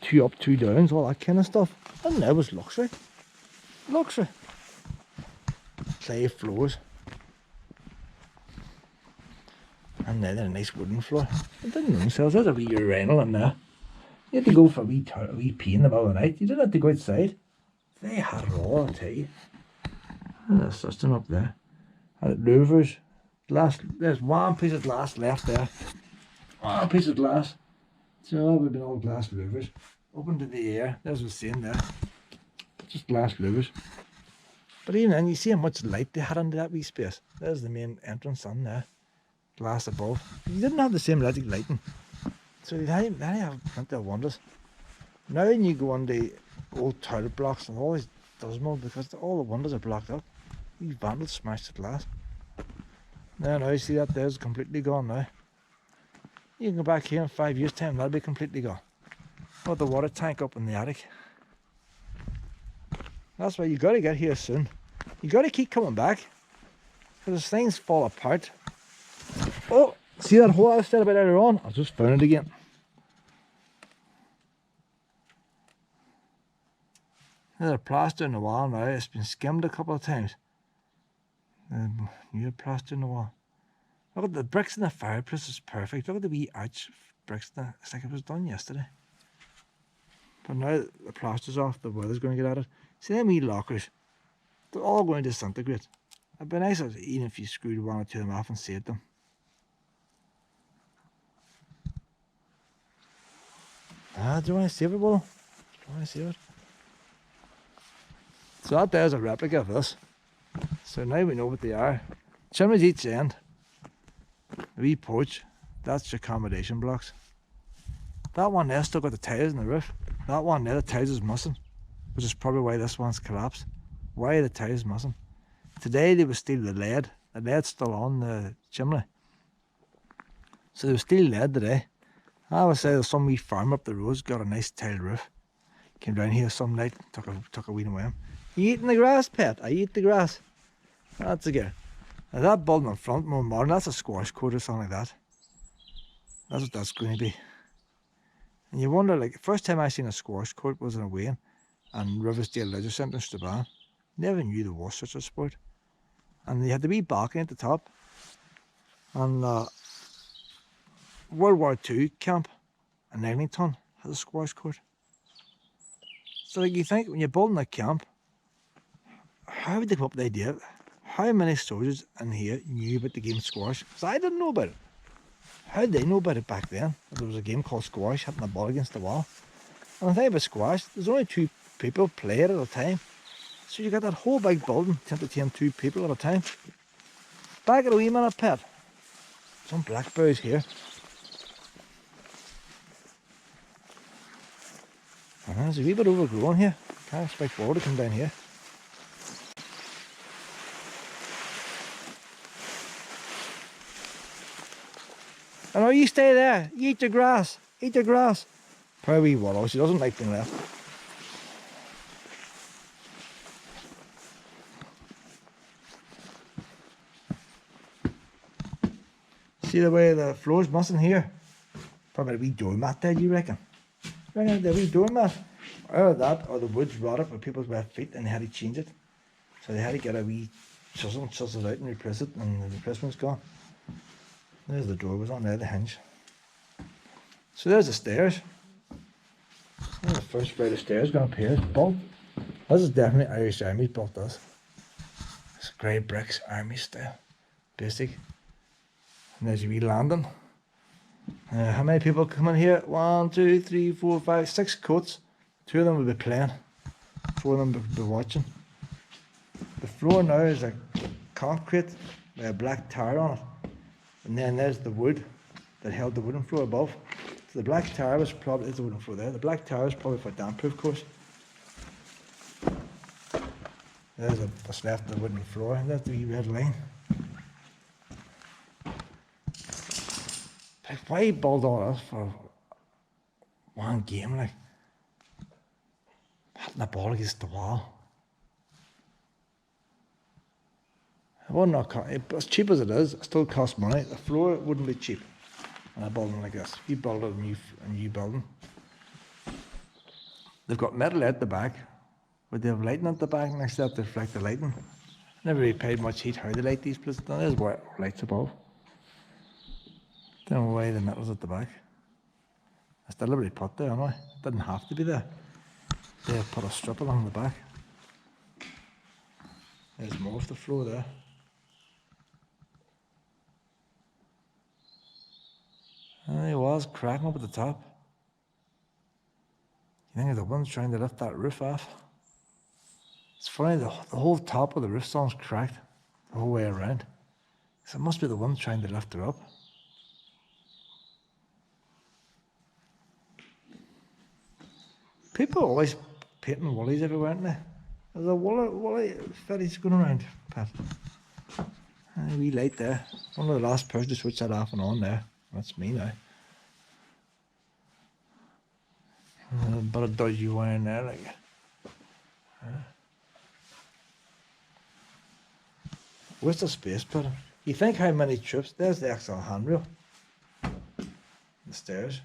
2 up, 2 downs, all that kind of stuff. And there was luxury. Luxury. Clay floors. And then a nice wooden floor. They didn't know themselves. There's a wee urinal in there. You had to go for a wee pee in the middle of the night. You didn't have to go outside. They had it all, I'll tell you. There's a system up there. Had louvers. Glass. There's one piece of glass left there. One piece of glass. So that would have been all glass louvers. Open to the air. There's the same there. Just glass louvers. But even then, you see how much light they had under that wee space. There's the main entrance on there. Glass above. You didn't have the same electric lighting. So they have plenty of wonders. Now when you go on the old toilet blocks, and always dismal because all the windows are blocked up. These vandals smashed the glass. Now you see that there's completely gone now. You can go back here in 5 years' time, that'll be completely gone. Got the water tank up in the attic. That's why you got to get here soon. You got to keep coming back because things fall apart. Oh, see that hole I said about earlier on? I just found it again. There's a plaster in the wall now. It's been skimmed a couple of times. New plaster in the wall. Look at the bricks in the fireplace. Is perfect. Look at the wee arch bricks. It's like it was done yesterday. But now the plaster's off, the weather's going to get at it. See them wee lockers? They're all going to disintegrate. It'd be nice even if you screwed one or two of them off and saved them. Do you want to save it, Will? Do you want to save it? So that there's a replica of this. So now we know what they are. Chimneys each end. The wee porch. That's your accommodation blocks. That one there still got the tiles in the roof. That one there, the tiles is missing. Which is probably why this one's collapsed. Why are the tiles missing? Today they would steal the lead. The lead's still on the chimney. So they would steal lead today. I would say there's some wee farm up the road's got a nice tiled roof. Came down here some night, took a wee away. You eating the grass, pet? I eat the grass. That's a good. Now that building in front, more modern, that's a squash court or something like that. That's what that's going to be. And you wonder, like, the first time I seen a squash court was in a Wayne and Riversdale Leisure Centre in Strabane. Never knew there was such a sport. And they had the wee balcony at the top. And World War II camp in Eglinton has a squash court. So like you think when you're building a camp, how would they come up with the idea? How many soldiers in here knew about the game squash? Because I didn't know about it. How did they know about it back then? There was a game called squash, hitting the ball against the wall. And the thing about squash, there's only 2 people play it at a time. So you got that whole big building to entertain 2 people at a time. Back at a wee minute, pet. Some blackberries here. It's a wee bit overgrown here. Can't expect water to come down here. And oh, you stay there. You eat your grass. Eat your grass. Poor wee Wallow. She doesn't like being left. See the way the floor's missing here? Probably a wee doormat there, you reckon? Reckon the wee doormat? Or that, or the wood's rotted with people's wet feet and they had to change it. So they had to get a wee chisel it out and replace it, and the replacement's gone. There's the door was on there, the hinge. So there's the stairs. There's the first flight of stairs going up here. It's built. This is definitely Irish Army built this. It's grey bricks, army style. Basic. And there's your wee landing. How many people come in here? 1, 2, 3, 4, 5, 6 coats. 2 of them will be playing. 4 of them will be watching. The floor now is a concrete with a black tire on it. And then there's the wood that held the wooden floor above. So the black tire was probably, there's the wooden floor there. The black tire is probably for damp proof course. There's what's left of the wooden floor, and there's the wee red line. Like, why build all this for one game, like? Hitting the ball against the wall. It would not cost, as cheap as it is, it still costs money. The floor wouldn't be cheap in a building like this. If you build a new building. They've got metal at the back, but they have lighting at the back next to that to reflect the lighting. Never really paid much heat how they light these places. There's white lights above. Don't know why the metal's at the back. It's deliberately put there, anyway. It didn't have to be there. They put a strip along the back. There's more of the floor there. And it was cracking up at the top. You think the one's trying to lift that roof off? It's funny, the whole top of the roof stone's cracked the whole way around. So it must be the one trying to lift her up. People are always painting woolies everywhere, aren't they? There's a woolly fetish going around, Pat. And a wee light there. One of the last person to switch that off and on there. That's me now. But a dodgy wire in there, like. Where's the space put? You think how many trips? There's the actual handrail. The stairs.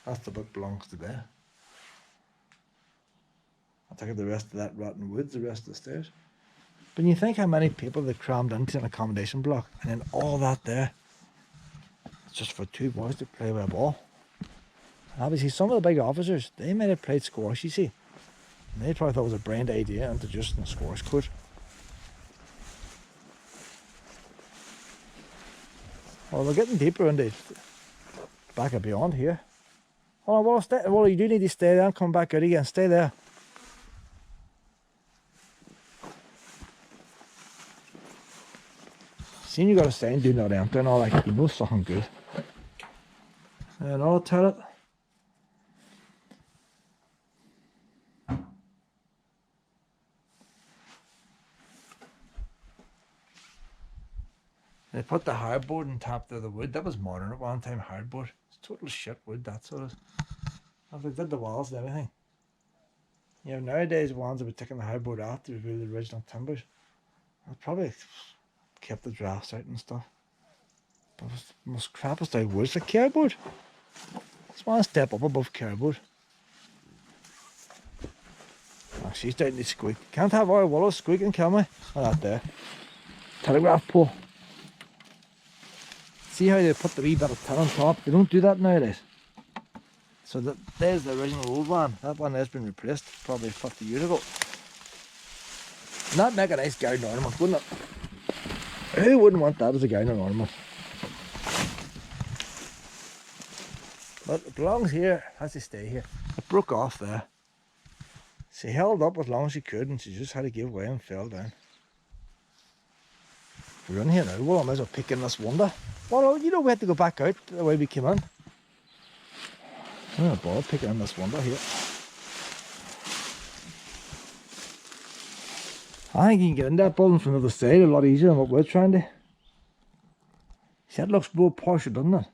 That's the book belongs to there. I'll take the rest of that rotten woods, the rest of the stairs. But you think how many people they crammed into an accommodation block, and then all that there, it's just for 2 boys to play with a ball. And obviously some of the big officers, they might have played squash, you see. And they probably thought it was a brilliant idea introducing a squash court. Well, we're getting deeper into back and beyond here. Oh, well, you do need to stay there and come back out again. Stay there. Seeing you got to stay and do not enter and all that, you know something good. Another toilet. They put the hardboard on top of the wood. That was modern at one time, hardboard. It's total shit wood, that sort of. They did the walls and everything. You know, nowadays ones that were taking the hardboard out to remove the original timbers. I've probably kept the drafts out and stuff. But it's the most crappiest out wood. It's like cardboard. Just want to step up above cardboard. Oh, she's starting to squeak. Can't have our willows squeaking, can we? Oh, that there. Telegraph pole. See how they put the wee bit of tin on top? They don't do that nowadays. So there's the original old one. That one has been replaced probably 50 years ago. And that'd make a nice garden ornament, wouldn't it? Who wouldn't want that as a garden ornament? But it belongs here, has to stay here. It broke off there. She held up as long as she could and she just had to give way and fell down. We're in here now. Well, I might as well pick in this wonder. Well, you know we had to go back out the way we came in. I'm going to bother picking in this wonder here. I think you can get in that building from the other side a lot easier than what we're trying to. See, that looks more posh, doesn't it?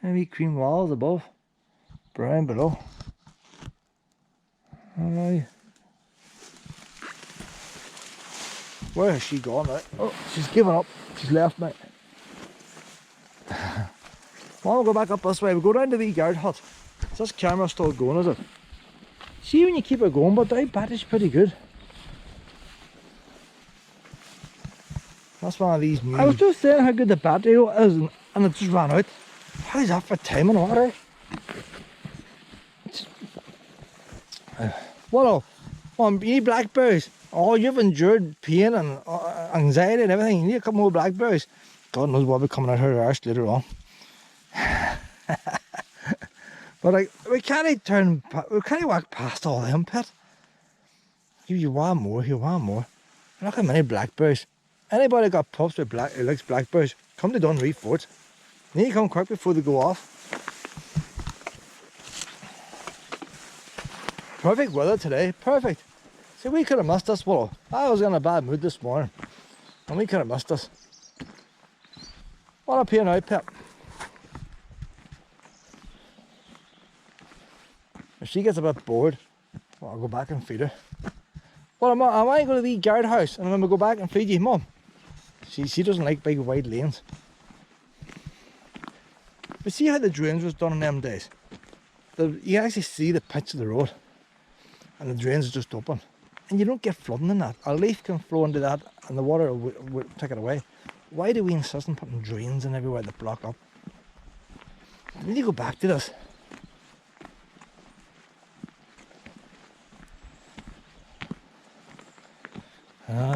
Maybe cream walls above, brown below. Alright. Where has she gone now? Oh, she's given up. She's left me. Well, we'll go back up this way. We'll go down to the guard hut. Is this camera still going, is it? See when you keep it going, but the battery's pretty good. That's one of these new... I was just saying how good the battery is and it just ran out. How is that for time and water? What you need blackberries. Oh, you've endured pain and anxiety and everything. You need a couple more blackberries. God knows what will be coming out her arse later on. But like, we can't walk past all them, pet. You want more, you want more. Look how many blackberries. Anybody got pups with who likes blackberries, come to Dunree for it. You need to come quick before they go off. Perfect weather today, perfect. See, we could have missed this. Well, I was in a bad mood this morning, and we could have missed this. What up here now, Pep? If she gets a bit bored, well, I'll go back and feed her. Well, am I going to the guardhouse and I'm going to go back and feed you, Mum? She doesn't like big wide lanes. But see how the drains was done in them days? You actually see the pitch of the road, and the drains are just open. And you don't get flooding in that. A leaf can flow into that and the water will take it away. Why do we insist on putting drains in everywhere that block up? We need to go back to this.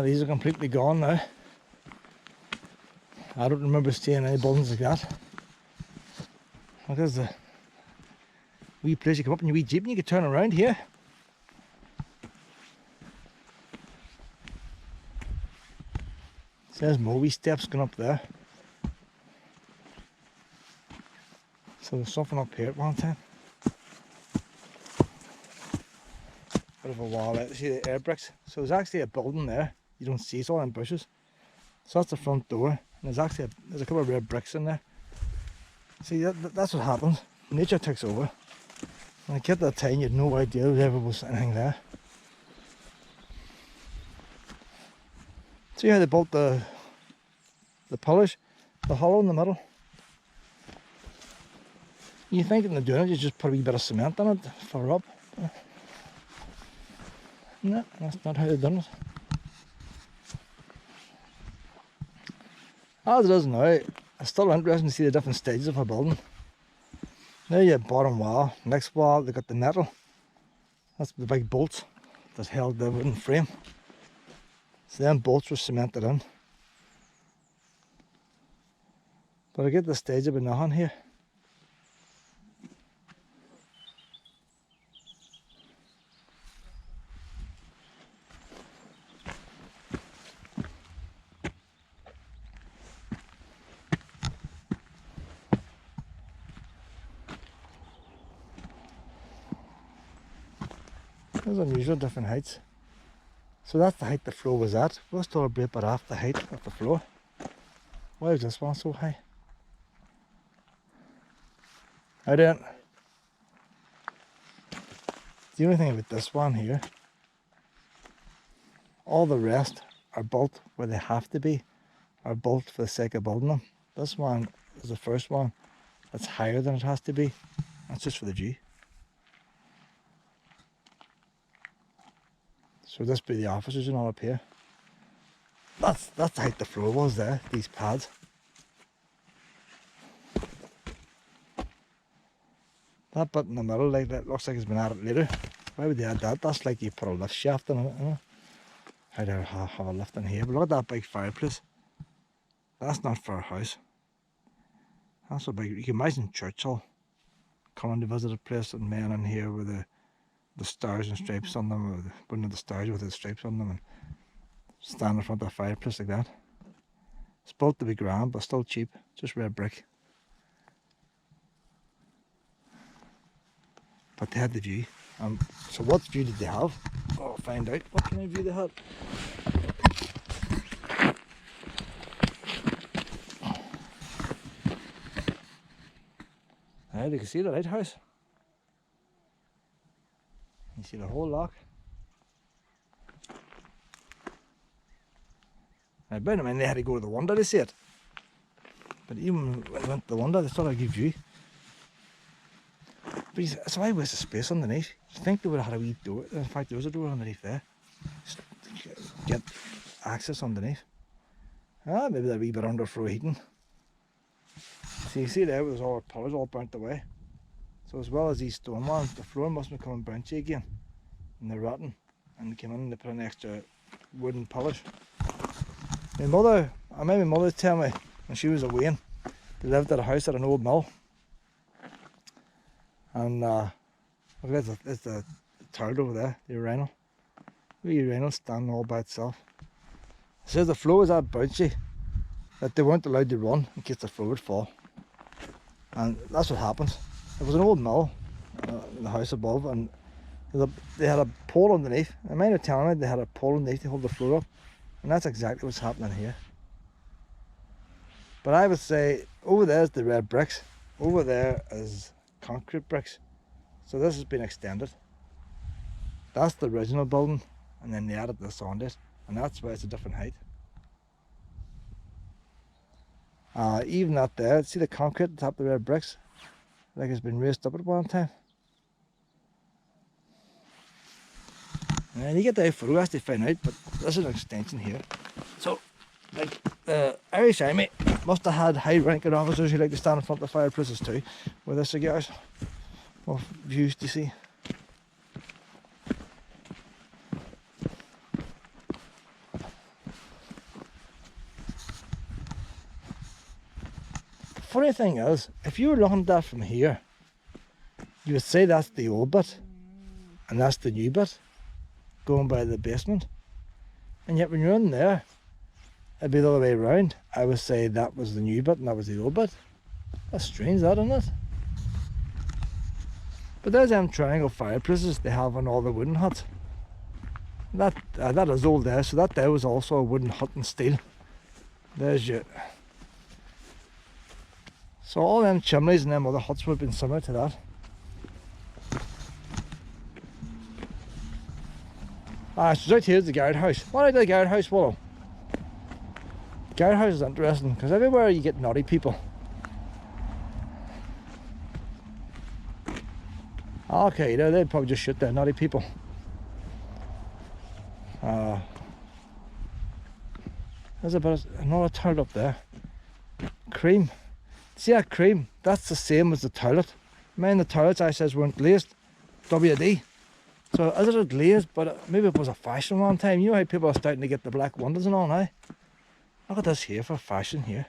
These are completely gone now. I don't remember seeing any buildings like that. Look, there's the wee place you come up in your wee jeep and you can turn around here. So there's more wee steps going up there. So there's something up here at one time. Bit of a wall there. See the air bricks? So there's actually a building there. You don't see, it's all in bushes. So that's the front door. And there's actually there's a couple of red bricks in there. See, that's what happens. Nature takes over. When I kept that time, you had no idea there ever was anything there. See how they built the pillars, the hollow in the middle? You think when they're doing it, you just put a wee bit of cement on it for up. No, that's not how they've done it. As it is now, it's still interesting to see the different stages of a building. Now you have bottom wall, next wall they got the metal. That's the big bolts that held the wooden frame. So them bolts were cemented in. But I get the stage of nothing here. There's unusual different heights. So that's the height the floor was at. We'll still a bit off the height of the floor. Why is this one so high? I don't. The only thing about this one here, all the rest are built where they have to be, are built for the sake of building them. This one is the first one that's higher than it has to be. That's just for the G. So this be the offices and all up here. That's the height the floor was there, these pads. That bit in the middle, like that looks like it's been added later. Why would they add that? That's like you put a lift shaft in it, you know? How do I have a lift in here? But look at that big fireplace. That's not for a house. That's a big, you can imagine Churchill coming to visit a place and men in here with the stars and stripes on them, or one of the stars with the stripes on them, and stand in front of the fireplace like that. It's built to be grand, but still cheap, just red brick. But they had the view. So what view did they have? Oh, I'll find out what kind of view they had. Now you can see the lighthouse. You see the whole lock. Now, by the way, they had to go to the window to see it. But even when they went to the window, they still had a good view. But it's a wide waste of space underneath. I think they would have had a wee door. In fact, there was a door underneath there. Just to get access underneath. Maybe that wee bit underfloor heating. So you see there, it was all pillars all burnt away. So as well as these stone ones, the floor must have become brunchy again. And they're rotten. And they came in and they put in extra wooden pillars. I remember my mother tell me when she was away, they lived at a house at an old mill. And look, there's the turret over there, the urinal. The urinal standing all by itself. It says the floor was that bouncy that they weren't allowed to run in case the floor would fall. And that's what happens. It was an old mill in the house above, and they had a pole underneath. And mine are telling me they had a pole underneath to hold the floor up, and that's exactly what's happening here. But I would say over there is the red bricks, over there is concrete bricks. So this has been extended. That's the original building, and then they added this on it, and that's why it's a different height. Even that there, see the concrete on top of the red bricks? Like it's been raised up at one time. And you get the photographs to find out, but this is an extension here. So, like the Irish Army must have had high-ranking officers who like to stand in front of the fireplaces too, with their cigars. What views do you see? Funny thing is, if you were looking at that from here, you would say that's the old bit, and that's the new bit, going by the basement. And yet when you're in there, it'd be the other way around. I would say that was the new bit and that was the old bit. That's strange, that, isn't it? But there's them triangle fireplaces they have on all the wooden huts. That is old there, so that there was also a wooden hut in steel. There's your... So all them chimneys and them other huts would have been similar to that. So right here's the guardhouse. What is the guardhouse, Willow? guardhouse is interesting because everywhere you get naughty people. Okay, they'd probably just shoot their naughty people. There's about another toilet up there. Cream. See that cream? That's the same as the toilet. Mine, the toilets I says weren't glazed. WD. So is it a glaze? But maybe it was a fashion one time. You know how people are starting to get the black windows and all now? Look at this here for fashion here.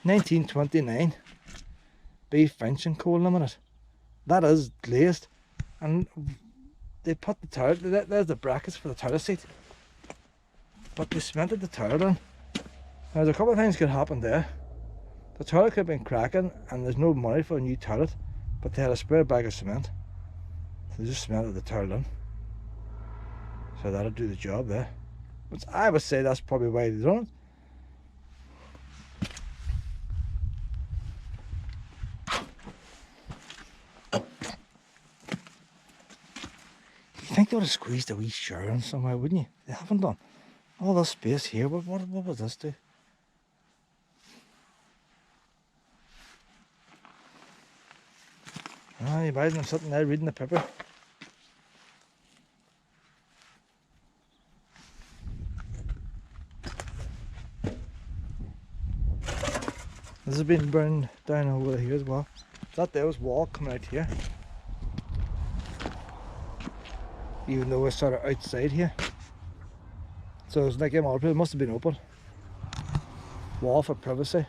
1929. B. Finch and Co. Limited. That is glazed. And they put the toilet, there's the brackets for the toilet seat. But they cemented the toilet in. Now there's a couple of things could happen there. The toilet could have been cracking and there's no money for a new toilet. But they had a spare bag of cement. So they just cemented the toilet in. So that'll do the job there. Which I would say that's probably why they done it. You think they would have squeezed a wee shower in somewhere, wouldn't you? They haven't done. All this space here, what was this do? Ah, you imagine I'm sitting there reading the paper. This has been burned down over here as well. That there was wall coming out here. Even though it's sort of outside here. So it's like it must have been open. Wall for privacy.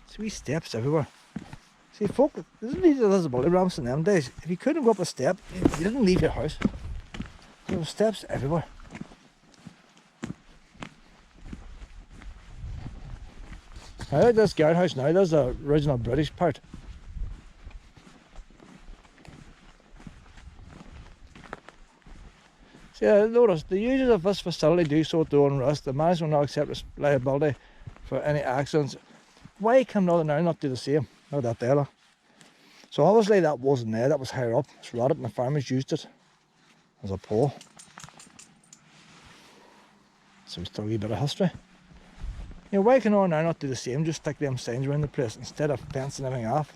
See steps everywhere. See folk, this is these visibility ramps in them days. If you couldn't go up a step, you didn't leave your house. There were steps everywhere. I like this guardhouse now, there's the original British part. See, notice the users of this facility do so at their own risk. The management will not accept liability for any accidents. Why can Northern Ireland not do the same? Look at that there. So obviously that wasn't there, that was higher up. It's rotted and the farmers used it as a pole. So we still a wee bit of history. You know, why can Northern Ireland not do the same? Just stick them signs around the place instead of fencing everything off.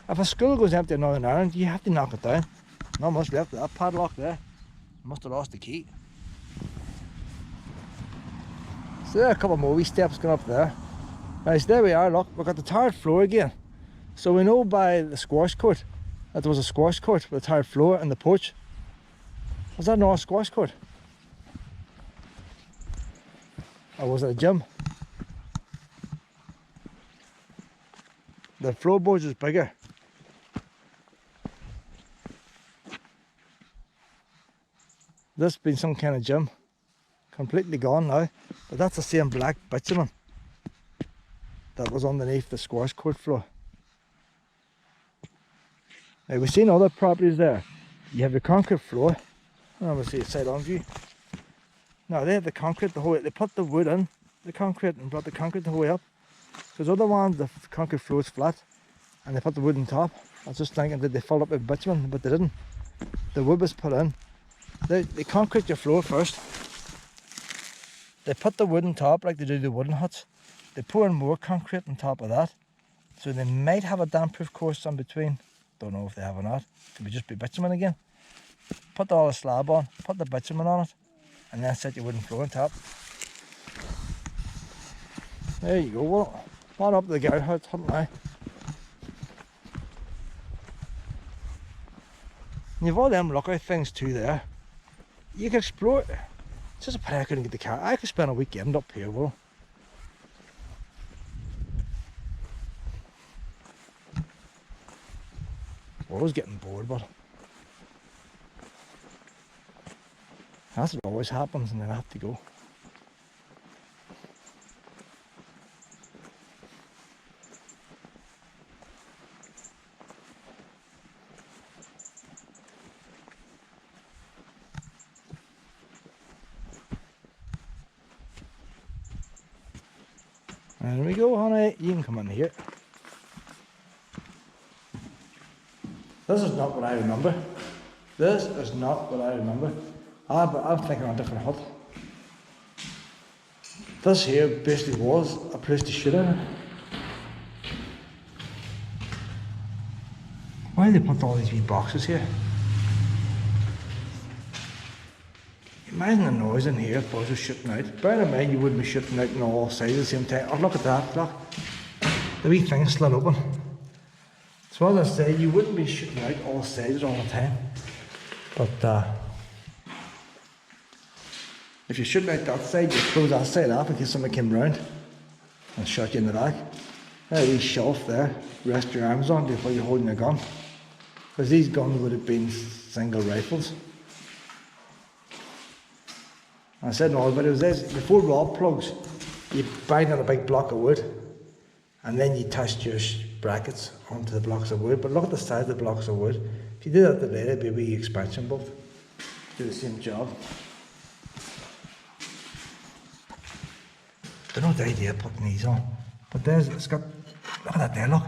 If a school goes empty in Northern Ireland, you have to knock it down. Not much left of that padlock there. Must have lost the key. So there are a couple more wee steps going up there. Right, so there we are, look, we've got the tiled floor again. So we know by the squash court that there was a squash court with a tiled floor and the porch. Was that not a squash court? Or was it a gym? The floorboards is bigger. This been some kind of gym. Completely gone now. But that's the same black bitumen that was underneath the squash court floor. Now we've seen other properties there. You have the concrete floor. I'm going to see a side on view. No, they have the concrete the whole way. They put the wood in the concrete and brought the concrete the whole way up. Because other ones, the concrete floor is flat and they put the wood on top. I was just thinking, did they fill up with bitumen? But they didn't. The wood was put in. They concrete your floor first. They put the wood on top like they do the wooden huts. They pour in more concrete on top of that. So they might have a damp-proof course in between. Don't know if they have or not. Could just be bitumen again. Put all the slab on, put the bitumen on it, and then set your wooden floor on top. There you go. Well, on up to the guardhouse hut now. And you've all them lookout things too there. You can explore it. It's just a pity I couldn't get the car. I could spend a weekend up here, well. I was getting bored, but that's what always happens, and then I have to go. And there we go, honey. You can come in here. This is not what I remember. This is not what I remember. I'm thinking of a different hut. This here basically was a place to shoot in. Why did they put all these wee boxes here? Imagine the noise in here if boys were shooting out. Bear in mind you wouldn't be shooting out on all sides at the same time. Oh, look at that, look. The wee thing slid open. So as I say, you wouldn't be shooting out all sides all the time. But if you're shooting out that side, you close that side off in case somebody came round and shot you in the back. There's a wee shelf there, rest your arms on before you're holding a gun. Because these guns would have been single rifles. I said in all the videos, before rod plugs, you bind on a big block of wood and then you test your brackets onto the blocks of wood. But look at the size of the blocks of wood. If you do that today, it'd be a wee expansion bolt. Do the same job. Don't know the idea of putting these on. But it's got, look at that there, look.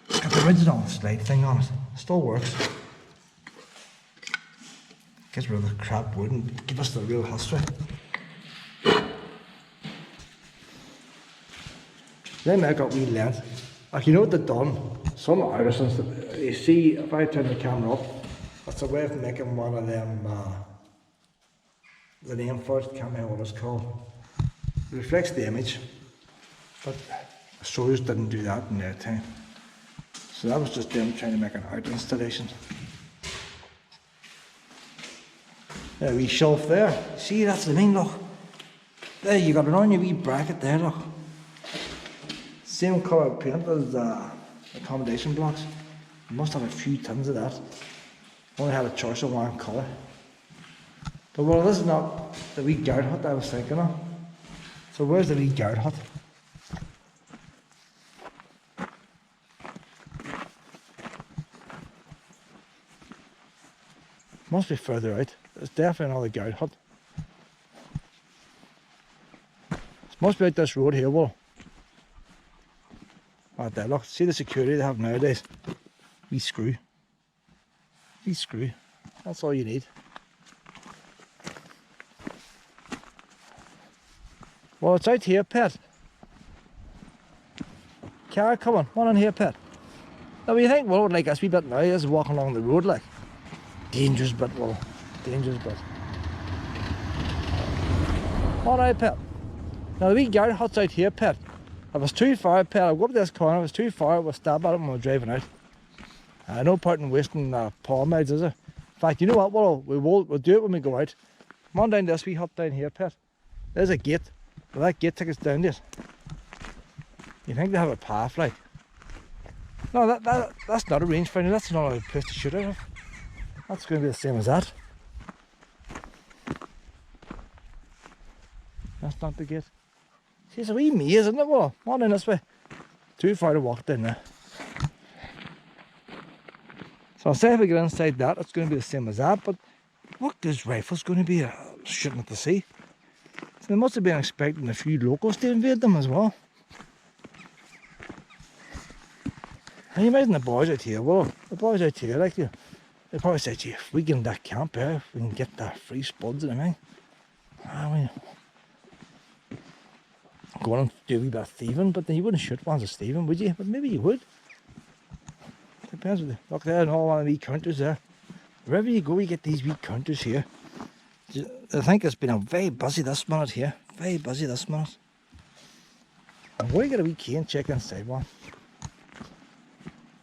It's got the original slide thing on it. Still works. Gets rid of the crap wood and give us the real history. Then I got wee length. Like, you know what they've done? Some artisans, you see, if I turn the camera up, that's a way of making one of them, the name for it, can't remember what it's called. It reflects the image, but Sawyers didn't do that in their time. So that was just them trying to make an art installation. There, a wee shelf there. See, that's the main look. There, you got it on your wee bracket there, look. Same colour paint as the accommodation blocks. You must have a few tons of that. Only had a choice of one colour. But well, this is not the wee guard hut I was thinking of. So where's the wee guard hut? Must be further out. It's definitely another guard hut. It must be out this road here, well. Right there, look, see the security they have nowadays. Wee screw. Wee screw. That's all you need. Well, it's out here, pet. Car, come on, one on here, pet. Now, what you think? Well, like this wee bit now is walking along the road, like. Dangerous bit, well, dangerous bit. Alright, pet. Now, the wee guard hut's out here, pet. If it's too far, pet, I'll go up this corner. If it's too far, we'll stab at it when we're driving out. No point in wasting palm miles, is there? In fact, you know what? We'll do it when we go out. Come on down this wee hut down here, pet. There's a gate. Well, that gate takes us down this. You think they have a path, like? No, that's not a rangefinder. That's not a place to shoot out of. That's going to be the same as that. That's not the gate. See, it's a wee maze, isn't it? Well, on in this way. Too far to walk down there. So I'll say if we get inside that, it's going to be the same as that. But look, this rifle's going to be shooting at the sea. So they must have been expecting a few locals to invade them as well. And you imagine the boys out here. Well, the boys out here, like you. They probably say, gee, if we get in that camp here, if we can get the free spuds and everything. I mean, go on and do a wee bit of thieving, but then you wouldn't shoot ones of thieving, would you? But maybe you would. Depends. Look there and all one of the wee counters there. Wherever you go, you get these wee counters here. I think it's been very busy this minute here. Very busy this minute. I'm going to get a wee key and check inside one.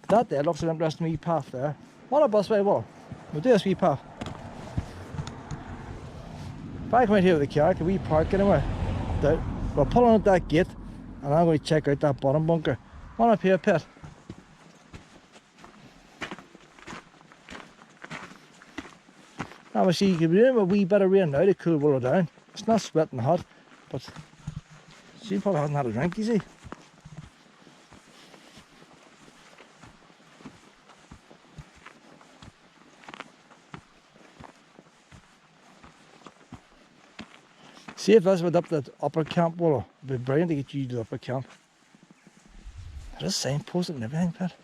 That there looks an interesting wee path there. What a busway, well, we'll do this wee path. If I come out here with the car, can we park anywhere? We'll pull on at that gate and I'm going to check out that bottom bunker. One up here, pet. Obviously, you can be doing a wee bit of rain now to cool water down. It's not sweating hot, but she probably hasn't had a drink, you see. See if this went up to the upper camp, well, it'd be brilliant to get you to the upper camp. There's a signpost and everything, pet.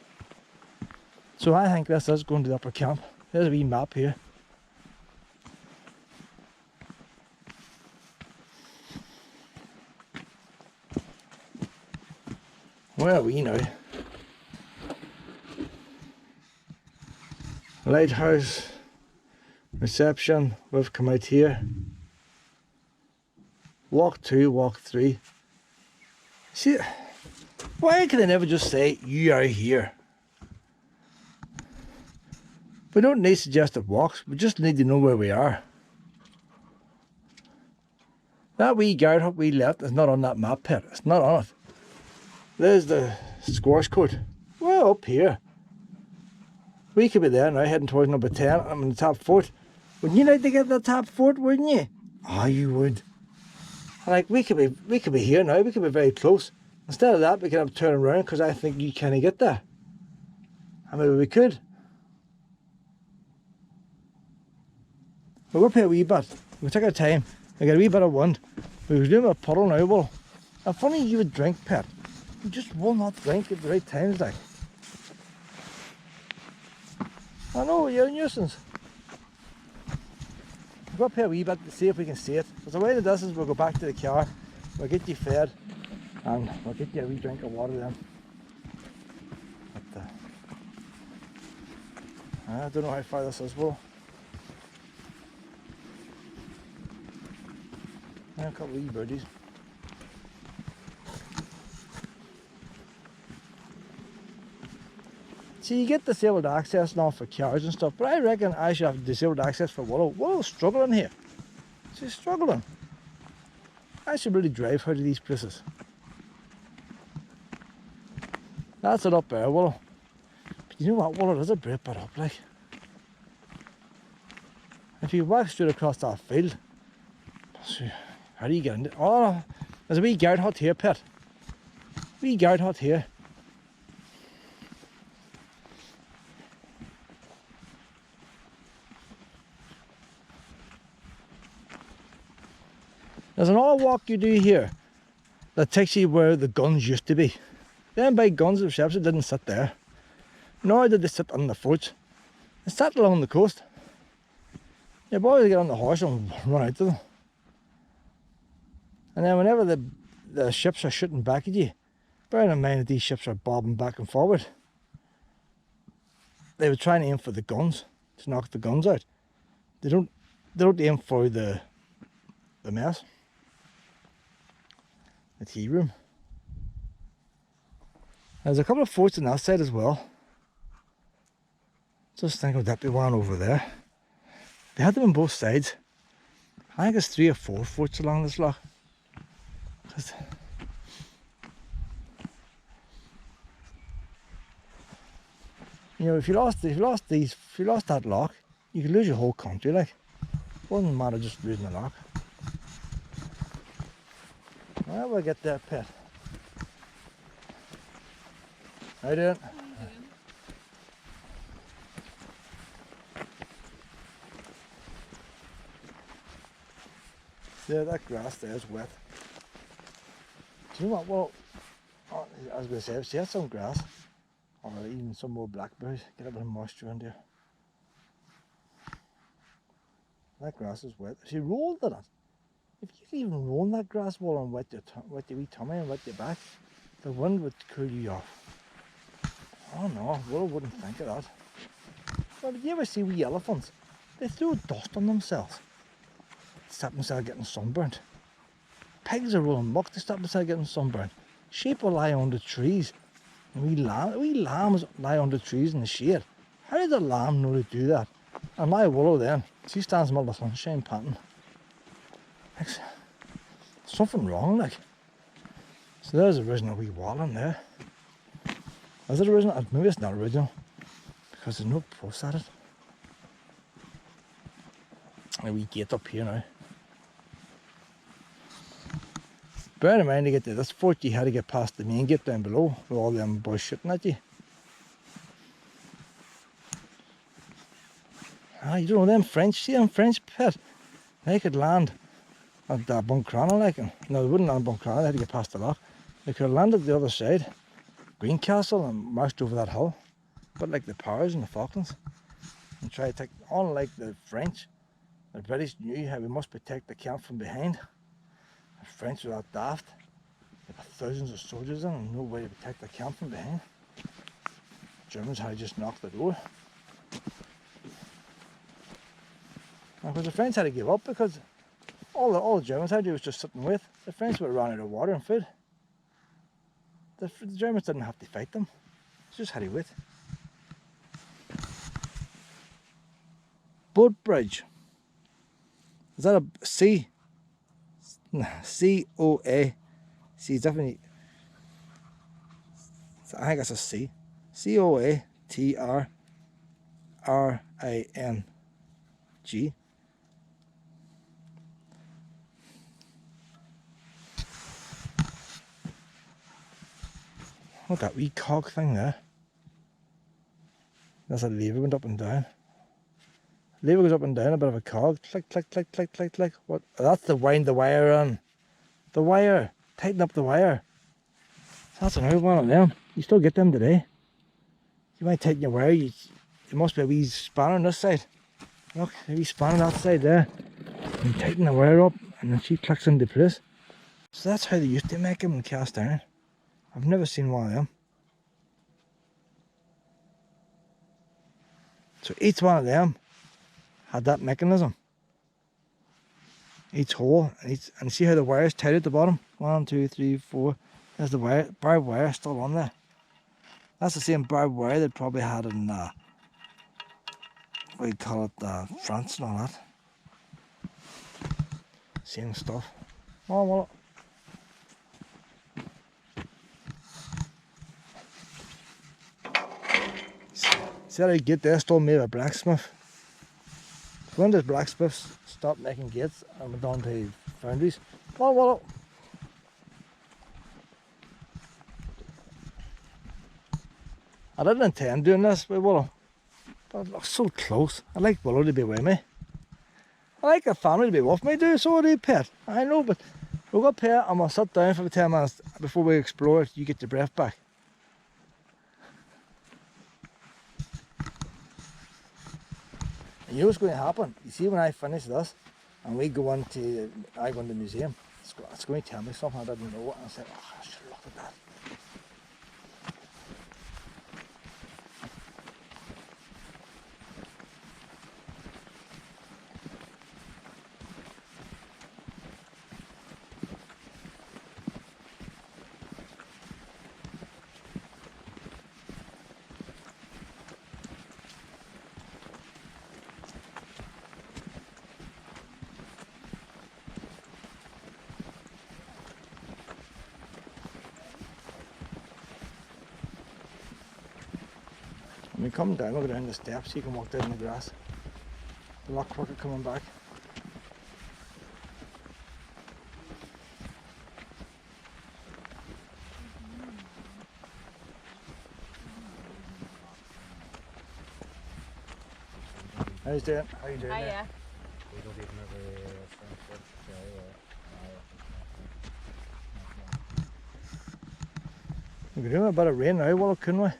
So I think this is going to the upper camp. There's a wee map here. Where are we now? Lighthouse reception. We've come out here. Walk 2, walk 3. See, why can they never just say you are here? We don't need suggested walks, we just need to know where we are. That wee guard hut we left is not on that map, Pet. It's not on it. There's the squash court. Well, up here. We could be there now, heading towards number 10. I'm in the top fort. Wouldn't you like to get the top fort, wouldn't you? Oh, you would. Like, we could be here now. We could be very close. Instead of that, we could have to turn around because I think you can't get there. And maybe we could. We're up here a wee bit. We took our time. We got a wee bit of wind. We were doing a puddle now, well. And funny you would drink, Pet. You just will not drink at the right times, like. I know, you're a nuisance. We'll go up here a wee bit to see if we can see it. Because the way to this is we'll go back to the car, we'll get you fed, and we'll get you a wee drink of water then. But, I don't know how far this is, well. A couple of wee birdies. See, you get disabled access now for cars and stuff, but I reckon I should have disabled access for Willow. Willow's struggling here. She's struggling. I should really drive her to these places. That's it up there, Willow. But you know what, Willow, there's a bit up, like. If you walk straight across that field, so how do you get in? Oh, there's a wee guard hut here, Pet. Wee guard hut here. There's an all walk you do here that takes you where the guns used to be. Them big guns of reception didn't sit there. Nor did they sit on the forts. They sat along the coast. Your boys get on the horse and run out to them. And then whenever the ships are shooting back at you, bearing in mind that these ships are bobbing back and forward, they would try and aim for the guns to knock the guns out. They don't aim for the mess. The tea room. There's a couple of forts on that side as well. Just think of that big one over there. They had them on both sides. I think it's 3 or 4 forts along this loch. You know, if you lost that loch, you could lose your whole country. Like, wouldn't matter just losing the loch. Well, we'll get there, Pet. How you doing? Yeah, that grass there is wet. Do you know what? Well, I was going to say, if she had some grass, or even some more blackberries, get a bit of moisture in there. That grass is wet. If you rolled it, if you could even roll in that grass wall and wet your wee tummy and wet your back, the wind would cool you off. Oh no, Will wouldn't think of that. Well, did you ever see wee elephants? They throw dust on themselves. Stop themselves getting sunburnt. Pigs are rolling muck to stop themselves getting sunburnt. Sheep will lie under trees. And wee lambs lie under trees in the shade. How did the lamb know to do that? And my Willow then, she stands in the middle of the sunshine panting. Like, something wrong, like. So there's the original wee wall in there. Is it original? Maybe it's not original, because there's no post at it. A wee gate up here now. Bear in mind, to get to this fort, you had to get past the main gate down below, with all them boys shooting at you. Ah, you don't know them French, see them French, Pet? They could land at Buncrana, like, no, they wouldn't land at Buncrana, they had to get past the loch. They could have landed the other side, Greencastle, and marched over that hill. But like the Powers and the Falklands. and try to take, unlike the French, the British knew how we must protect the camp from behind. The French were that daft. They had thousands of soldiers in and no way to protect the camp from behind. The Germans had just knocked the door. Because the French had to give up because all the Germans had to do was just sit and wait. The French would have run out of water and food. The Germans didn't have to fight them. They just had to wait. Boat bridge. Is that a C? C-O-A. C, definitely. I think that's a C. C-O-A-T-R-R-I-N-G. Look at that wee cog thing there. That's a lever went up and down. Lever goes up and down, a bit of a cog. Click, click, click, click, click, click. What? That's to wind the wire on. The wire. Tighten up the wire. That's another one of them. You still get them today. You might tighten your wire. There must be a wee spanner on this side. Look, a wee spanner on that side there. And tighten the wire up and then she clicks into place. So that's how they used to make them in cast iron. I've never seen one of them. So each one of them had that mechanism. Each hole, and see how the wire is tight at the bottom? 1, 2, 3, 4. There's the wire, barbed wire still on there. That's the same barbed wire they probably had in, what do you call it, France and all that. Same stuff. Oh, well. See how you get there, still made a blacksmith. When does blacksmiths stop making gates and went on to foundries? Oh, well. I didn't intend doing this with Willow, but it looks so close. I'd like Willow to be with me. I like a family to be with me, do so do Pet. I know, but we'll go Pet and we'll sit down for 10 minutes before we explore it. You get your breath back. You know what's going to happen? You see, when I finish this and we go into, I go into the museum, it's going to tell me something I didn't know, and I say, oh, I should have looked at that. When you come down, we'll go down the steps, you can walk down the grass. A lot quicker coming back. How you doing? How you doing? Hiya. We don't even have a Frankfurt show or We could do a bit of rain now, well, couldn't we?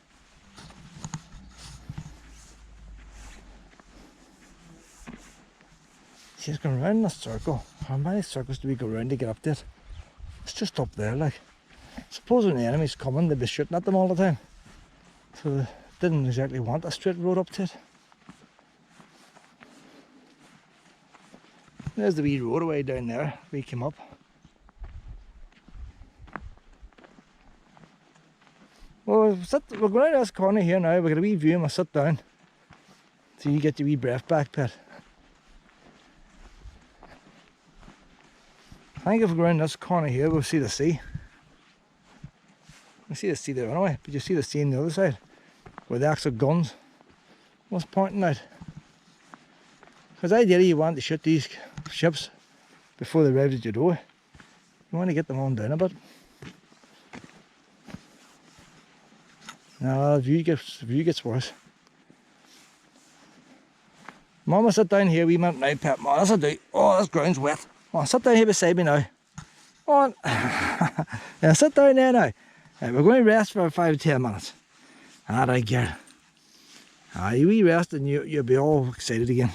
See, it's going round in a circle. How many circles do we go round to get up there? It's just up there, like. Suppose when the enemy's coming, they'd be shooting at them all the time. So they didn't exactly want a straight road up to it. There's the wee road away down there, we came up. Well, we're going out this corner here now, we've got a wee view and we'll sit down. So you get your wee breath back, Pet. I think if we go around this corner here, we'll see the sea. We'll see the sea there anyway, but you see the sea on the other side, where the actual guns was pointing out. Because ideally you want to shoot these ships before they arrive at your door. You want to get them on down a bit. Now the view gets worse. Mama, sit down here, we might now, Pet. Mama, this'll do. Oh, this ground's wet. Come on, sit down here beside me now. Come on. Yeah, sit down there now. Right, we're going to rest for 5 to 10 minutes. Alright, girl. Aye, a wee rest and you'll be all excited again.